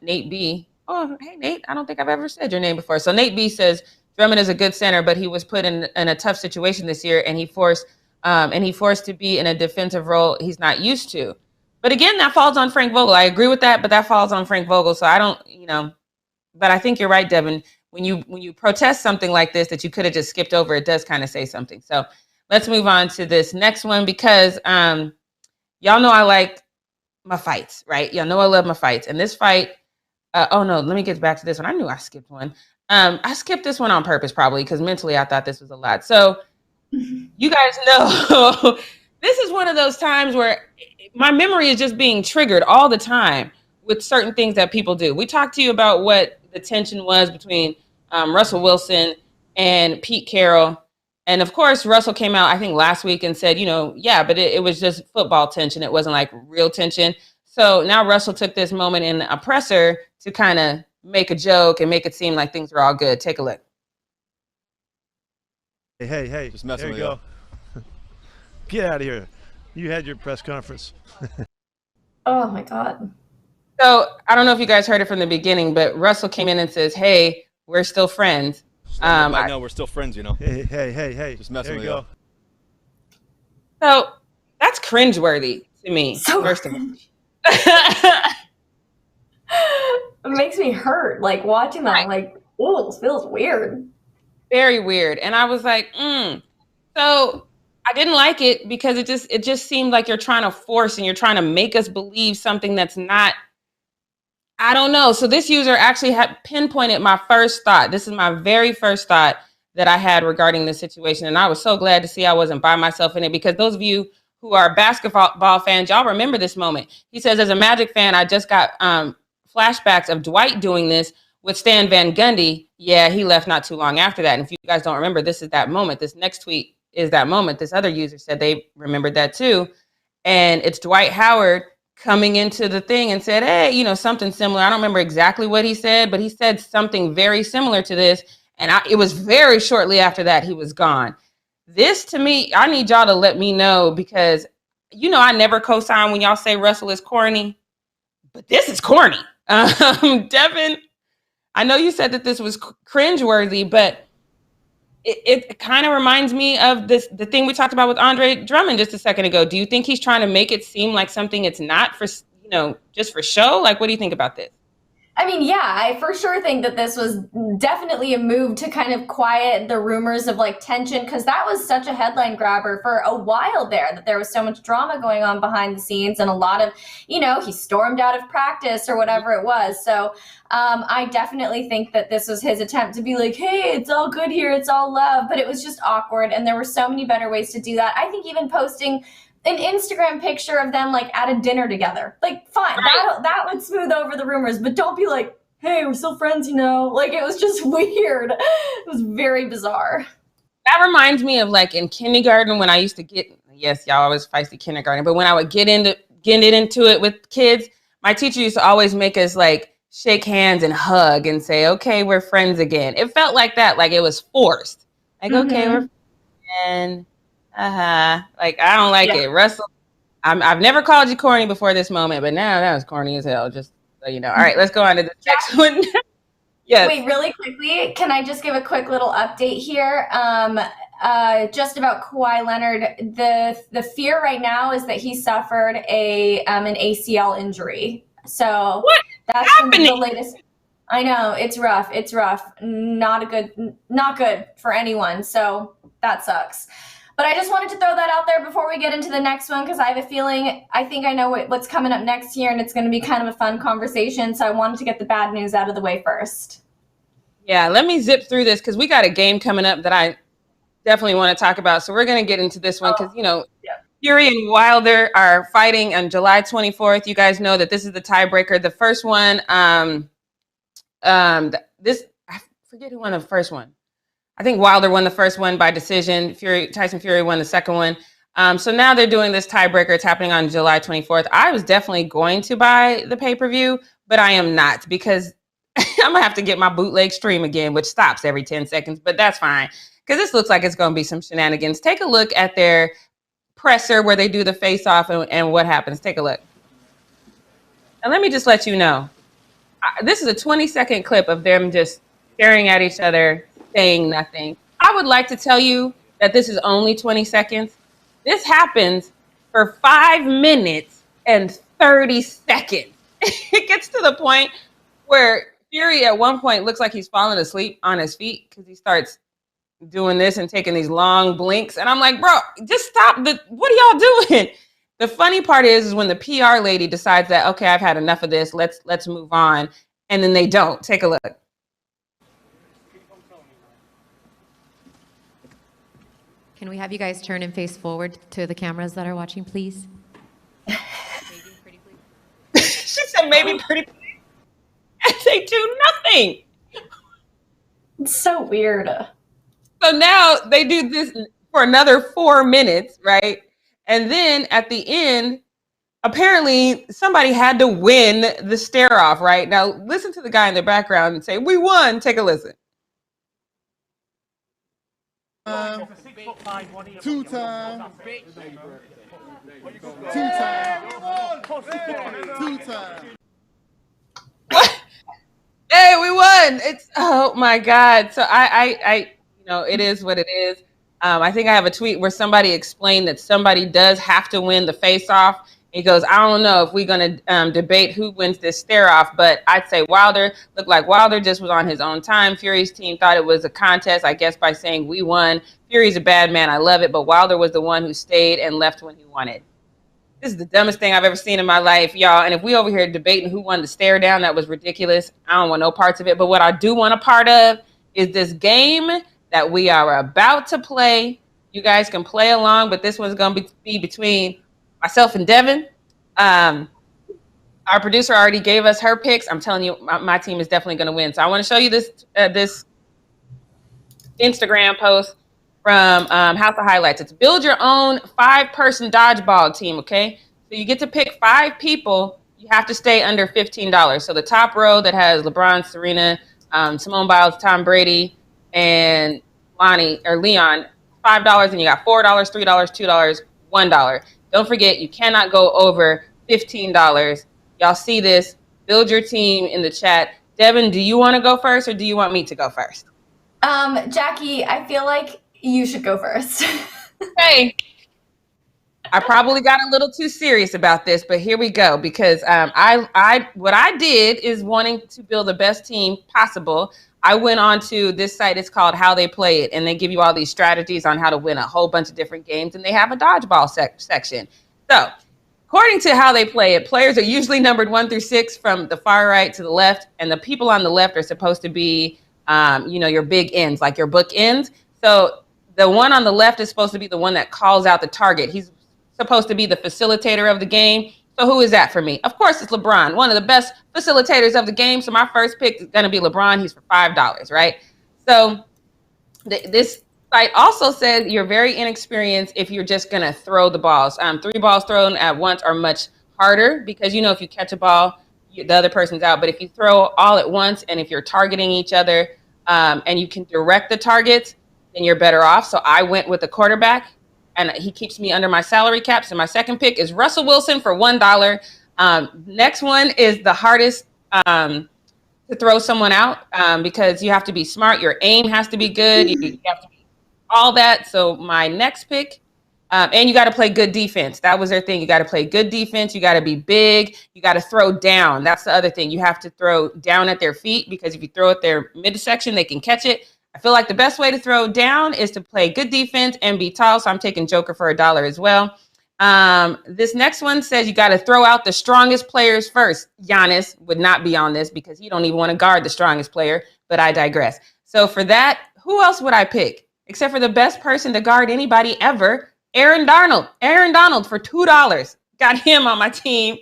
Nate B. Oh, hey, Nate. I don't think I've ever said your name before. So Nate B says, Drummond is a good center, but he was put in a tough situation this year, and he forced to be in a defensive role he's not used to. But again, that falls on Frank Vogel. I agree with that, but that falls on Frank Vogel. So I don't, you know, but I think you're right, Devin. when you protest something like this that you could have just skipped over, it does kind of say something. So let's move on to this next one because y'all know I like my fights, right? Y'all know I love my fights. And this fight, oh no, let me get back to this one. I knew I skipped one. I skipped this one on purpose probably because mentally I thought this was a lot. So you guys know this is one of those times where my memory is just being triggered all the time with certain things that people do. We talked to you about what the tension was between Russell Wilson and Pete Carroll. And of course, Russell came out, I think last week and said, yeah, but it was just football tension. It wasn't like real tension. So now Russell took this moment in a presser to kind of make a joke and make it seem like things are all good. Take a look. Hey, just messing with you. Go. Get out of here. You had your press conference. Oh my God. So I don't know if you guys heard it from the beginning, but Russell came in and says, hey, we're still friends. I know we're still friends, Hey. Just messing there with you go. So that's cringeworthy to me, So first of all. It makes me hurt. Like watching that, I'm like, ooh, it feels weird. Very weird. And I was like, So I didn't like it because it just seemed like you're trying to force and you're trying to make us believe something that's not. I don't know. So this user actually had pinpointed my first thought. This is my very first thought that I had regarding this situation. And I was so glad to see I wasn't by myself in it because those of you who are basketball fans, y'all remember this moment. He says, as a Magic fan, I just got flashbacks of Dwight doing this with Stan Van Gundy. Yeah, he left not too long after that. And if you guys don't remember, this is that moment. This next tweet is that moment. This other user said they remembered that too. And it's Dwight Howard coming into the thing and said, hey, something similar. I don't remember exactly what he said, but he said something very similar to this. And it was very shortly after that he was gone. This, to me, I need y'all to let me know because, I never co-sign when y'all say Russell is corny, but this is corny. Devin, I know you said that this was cringeworthy, but it kind of reminds me of the thing we talked about with Andre Drummond just a second ago. Do you think he's trying to make it seem like something it's not for, just for show? Like, what do you think about this? I mean, yeah, I for sure think that this was definitely a move to kind of quiet the rumors of like tension, because that was such a headline grabber for a while there, that there was so much drama going on behind the scenes and a lot of, he stormed out of practice or whatever it was. So I definitely think that this was his attempt to be like, hey, it's all good here, it's all love, but it was just awkward. And there were so many better ways to do that. I think even posting an Instagram picture of them like at a dinner together, like fine, right. that would smooth over the rumors, but don't be like, hey, we're still friends, like it was just weird. It was very bizarre. That reminds me of like in kindergarten when I used to yes, y'all always feisty kindergarten, but when I would get into it with kids, my teacher used to always make us like shake hands and hug and say, okay, we're friends again. It felt like that, like it was forced. Like, okay, we're friends. Like, I don't like it. Russell, I've never called you corny before this moment, but now that was corny as hell, just so you know. All right, let's go on to the next one. Yes. Wait, really quickly, can I just give a quick little update here? Just about Kawhi Leonard. The fear right now is that he suffered an ACL injury. So that's the latest. I know, it's rough. It's rough. Not good for anyone. So that sucks. But I just wanted to throw that out there before we get into the next one, because I have a feeling, I think I know what's coming up next year, and it's going to be kind of a fun conversation. So I wanted to get the bad news out of the way first. Yeah, let me zip through this because we got a game coming up that I definitely want to talk about. So we're going to get into this one because, Fury and Wilder are fighting on July 24th. You guys know that this is the tiebreaker. The first one, I forget who won the first one. I think Wilder won the first one by decision. Tyson Fury won the second one. So now they're doing this tiebreaker. It's happening on July 24th. I was definitely going to buy the pay-per-view, but I am not because I'm going to have to get my bootleg stream again, which stops every 10 seconds, but that's fine because this looks like it's going to be some shenanigans. Take a look at their presser where they do the face-off and what happens. Take a look. And let me just let you know, this is a 20-second clip of them just staring at each other, saying nothing. I would like to tell you that this is only 20 seconds. This happens for 5 minutes and 30 seconds. It gets to the point where Fury at one point looks like he's falling asleep on his feet because he starts doing this and taking these long blinks. And I'm like, bro, just stop. What are y'all doing? The funny part is when the PR lady decides that, okay, I've had enough of this. Let's move on. And then they don't. Take a look. Can we have you guys turn and face forward to the cameras that are watching, please? She said maybe pretty please. And they do nothing. It's so weird. So now they do this for another 4 minutes, right? And then at the end, apparently somebody had to win the stare off, right? Now listen to the guy in the background and say, we won. Take a listen. 2 times. 2 times. What? Hey, we won. It's, oh my God. So I it is what it is. I think I have a tweet where somebody explained that somebody does have to win the face-off. He goes, I don't know if we're going to debate who wins this stare-off, but I'd say Wilder. Looked like Wilder just was on his own time. Fury's team thought it was a contest, I guess, by saying we won. Fury's a bad man. I love it. But Wilder was the one who stayed and left when he wanted. This is the dumbest thing I've ever seen in my life, y'all. And if we over here debating who won the stare down, that was ridiculous. I don't want no parts of it. But what I do want a part of is this game that we are about to play. You guys can play along, but this one's going to be between myself and Devin. Our producer already gave us her picks. I'm telling you, my team is definitely going to win. So I want to show you this Instagram post from House of Highlights. It's build your own 5-person dodgeball team, okay? So you get to pick 5 people. You have to stay under $15. So the top row that has LeBron, Serena, Simone Biles, Tom Brady, and Leon, $5, and you got $4, $3, $2, $1. Don't forget, you cannot go over $15. Y'all see this. Build your team in the chat. Devin, do you want to go first or do you want me to go first? Jackie, I feel like you should go first. Hey, I probably got a little too serious about this, but here we go. Because what I did is wanting to build the best team possible. I went on to this site. It's called How They Play It, and they give you all these strategies on how to win a whole bunch of different games, and they have a dodgeball section. So, according to How They Play It, players are usually numbered 1 through 6 from the far right to the left, and the people on the left are supposed to be, your big ends, like your book ends. So the one on the left is supposed to be the one that calls out the target. He's supposed to be the facilitator of the game. So who is that for me? Of course, it's LeBron, one of the best facilitators of the game. So my first pick is going to be LeBron. He's for $5, right? So this site also says you're very inexperienced if you're just going to throw the balls. 3 balls thrown at once are much harder because, if you catch a ball, the other person's out. But if you throw all at once and if you're targeting each other and you can direct the targets, then you're better off. So I went with the quarterback, and he keeps me under my salary cap. So my second pick is Russell Wilson for $1. Next one is the hardest to throw someone out because you have to be smart. Your aim has to be good. You have to be all that. So my next pick, and you got to play good defense. That was their thing. You got to play good defense. You got to be big. You got to throw down. That's the other thing. You have to throw down at their feet because if you throw at their midsection, they can catch it. I feel like the best way to throw down is to play good defense and be tall. So I'm taking Joker for $1 as well. This next one says you got to throw out the strongest players first. Giannis would not be on this because he don't even want to guard the strongest player, but I digress. So for that, who else would I pick? Except for the best person to guard anybody ever, Aaron Donald. Aaron Donald for $2. Got him on my team.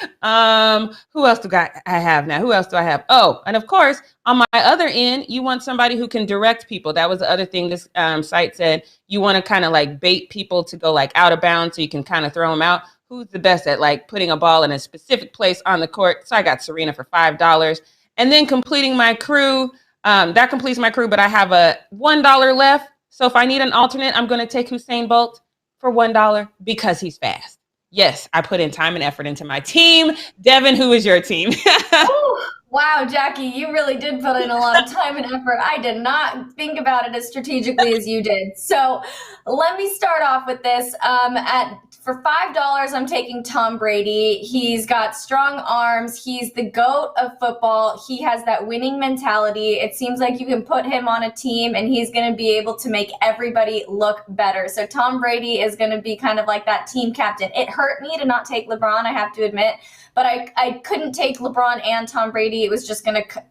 Who else do I have now? Who else do I have? Oh, and of course, on my other end, you want somebody who can direct people. That was the other thing this site said. You want to kind of like bait people to go like out of bounds so you can kind of throw them out. Who's the best at like putting a ball in a specific place on the court? So I got Serena for $5. And then completing my crew, that completes my crew, but I have a $1 left. So if I need an alternate, I'm going to take Usain Bolt for $1 because he's fast. Yes, I put in time and effort into my team. Devin, who is your team? Ooh, wow, Jackie, you really did put in a lot of time and effort. I did not think about it as strategically as you did. So let me start off with this. At For $5, I'm taking Tom Brady. He's got strong arms. He's the GOAT of football. He has that winning mentality. It seems like you can put him on a team and he's going to be able to make everybody look better. So Tom Brady is going to be kind of like that team captain. It hurt me to not take LeBron, I have to admit, but I couldn't take LeBron and Tom Brady. It was just going to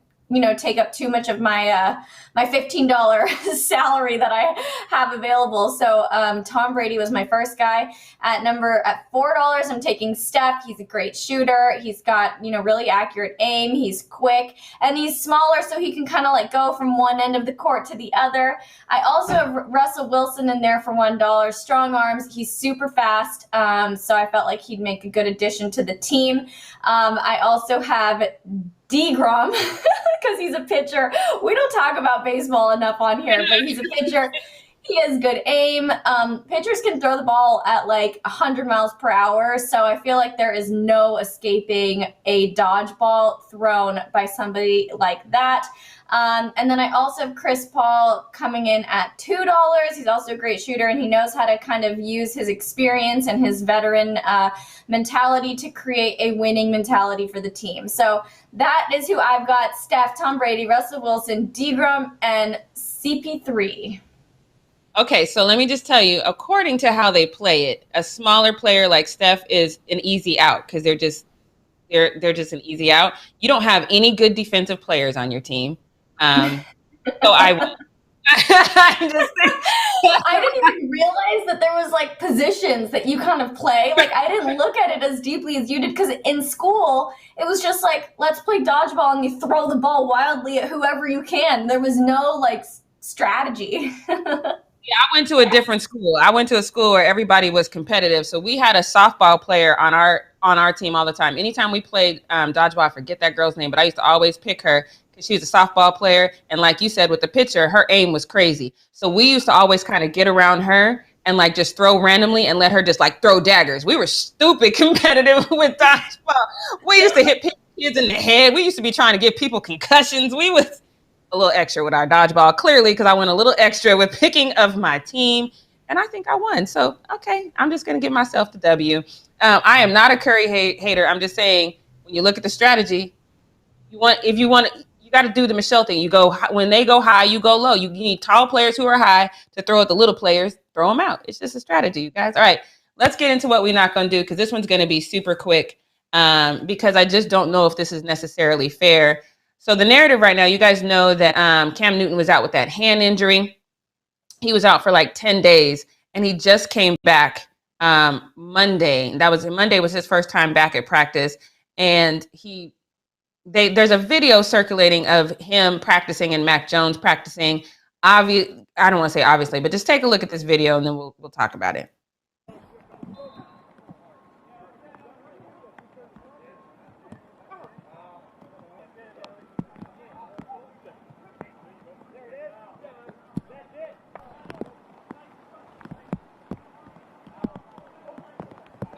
take up too much of my my $15 salary that I have available. So Tom Brady was my first guy. At $4, I'm taking Steph. He's a great shooter. He's got, really accurate aim. He's quick and he's smaller, so he can kind of like go from one end of the court to the other. I also have Russell Wilson in there for $1. Strong arms. He's super fast. So I felt like he'd make a good addition to the team. I also have DeGrom, because he's a pitcher. We don't talk about baseball enough on here, but he's a pitcher. He has good aim. Pitchers can throw the ball at like 100 miles per hour, so I feel like there is no escaping a dodgeball thrown by somebody like that. And then I also have Chris Paul coming in at $2. He's also a great shooter, and he knows how to kind of use his experience and his veteran mentality to create a winning mentality for the team. So that is who I've got: Steph, Tom Brady, Russell Wilson, DeGrom, and CP3. Okay, so let me just tell you, according to how they play it, a smaller player like Steph is an easy out because they're just an easy out. You don't have any good defensive players on your team. So I'm just saying. I didn't even realize that there was like positions that you kind of play. Like I didn't look at it as deeply as you did, because in school it was just like, let's play dodgeball and you throw the ball wildly at whoever you can. There was no like strategy. Yeah, I went to a different school. I went to a school where everybody was competitive. So we had a softball player on our team all the time. Anytime we played dodgeball, I forget that girl's name, but I used to always pick her because she was a softball player. And like you said, with the pitcher, her aim was crazy. So we used to always kind of get around her and like just throw randomly and let her just like throw daggers. We were stupid competitive with dodgeball. We used to hit kids in the head. We used to be trying to give people concussions. We was a little extra with our dodgeball, clearly, because I went a little extra with picking of my team, and I think I won. So, okay, I'm just going to give myself the W. I am not a Curry hater. I'm just saying, when you look at the strategy, you got to do the Michelle thing. You go when they go high, you go low. You need tall players who are high to throw at the little players. Throw them out. It's just a strategy, you guys. All right, let's get into what we're not going to do, because this one's going to be super quick, because I just don't know if this is necessarily fair. So the narrative right now, you guys know that Cam Newton was out with that hand injury. He was out for like 10 days, and he just came back Monday. Monday was his first time back at practice, and there's a video circulating of him practicing and Mac Jones practicing. I don't want to say obviously, but just take a look at this video, and then we'll talk about it.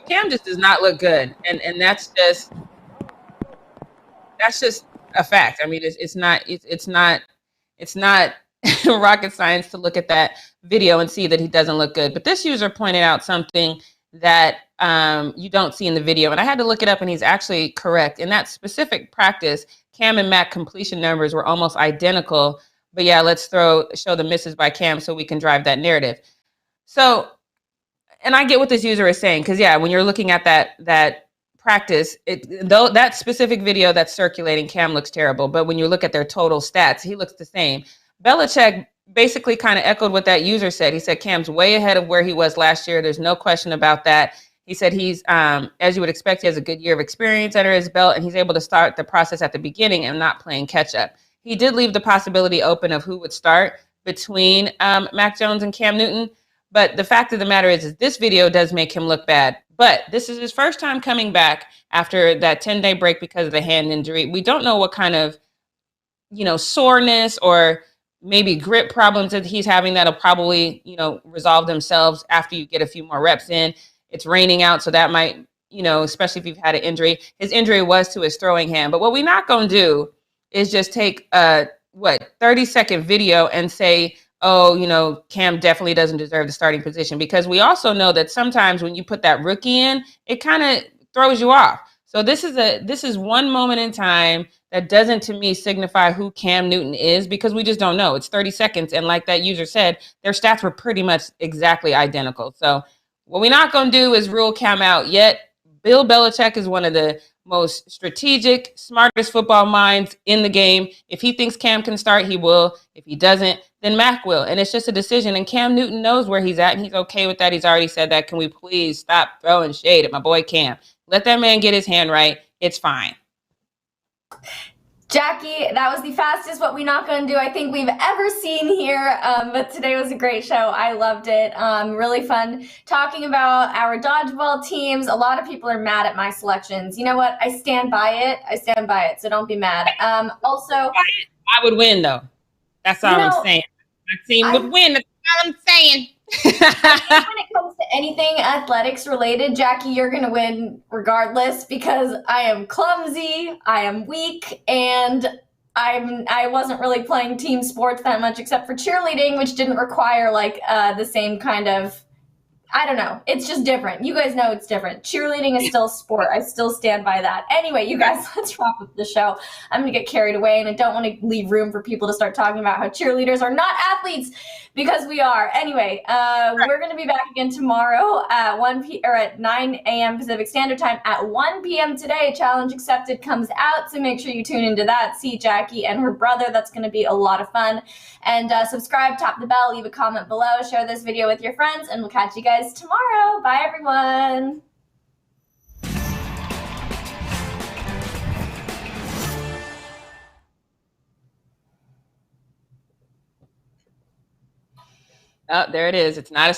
Cam just does not look good, and that's just a fact. I mean, it's not rocket science to look at that video and see that he doesn't look good. But this user pointed out something that you don't see in the video, and I had to look it up, and he's actually correct. In that specific practice, Cam and Mac completion numbers were almost identical. But yeah, let's show the misses by Cam so we can drive that narrative. So. And I get what this user is saying, because yeah, when you're looking at that practice, though that specific video that's circulating, Cam looks terrible. But when you look at their total stats, he looks the same. Belichick basically kind of echoed what that user said. He said Cam's way ahead of where he was last year. There's no question about that. He said he's, as you would expect, he has a good year of experience under his belt, and he's able to start the process at the beginning and not playing catch up. He did leave the possibility open of who would start between Mac Jones and Cam Newton. But the fact of the matter is this video does make him look bad. But this is his first time coming back after that 10-day break because of the hand injury. We don't know what kind of, soreness or maybe grip problems that he's having that'll probably, resolve themselves after you get a few more reps in. It's raining out, so that might, especially if you've had an injury. His injury was to his throwing hand. But what we're not going to do is just take a 30-second video and say, oh, Cam definitely doesn't deserve the starting position, because we also know that sometimes when you put that rookie in, it kind of throws you off. So this is one moment in time that doesn't, to me, signify who Cam Newton is, because we just don't know. It's 30 seconds. And like that user said, their stats were pretty much exactly identical. So what we're not going to do is rule Cam out yet. Bill Belichick is one of the most strategic, smartest football minds in the game. If he thinks Cam can start, he will. If he doesn't, then Mac will. And it's just a decision. And Cam Newton knows where he's at, and he's okay with that. He's already said that. Can we please stop throwing shade at my boy Cam? Let that man get his hand right. It's fine. Jackie, that was the fastest What We Not Gonna Do I think we've ever seen here, but today was a great show. I loved it. Really fun talking about our dodgeball teams. A lot of people are mad at my selections. You know what? I stand by it, so don't be mad. Also, I would win, though. That's all I'm saying. My team would win. That's all I'm saying. I think when it comes to anything athletics related, Jackie, you're going to win regardless, because I am clumsy, I am weak, and I wasn't really playing team sports that much except for cheerleading, which didn't require the same kind of, I don't know. It's just different. You guys know it's different. Cheerleading is still sport. I still stand by that. Anyway, you guys, let's wrap up the show. I'm going to get carried away, and I don't want to leave room for people to start talking about how cheerleaders are not athletes, because we are. Anyway, we're going to be back again tomorrow at 9 a.m. Pacific Standard Time at 1 p.m. today. Challenge Accepted comes out, so make sure you tune into that. See Jackie and her brother. That's going to be a lot of fun. And subscribe, tap the bell, leave a comment below, share this video with your friends, and we'll catch you guys tomorrow. Bye, everyone. Oh, there it is. It's not a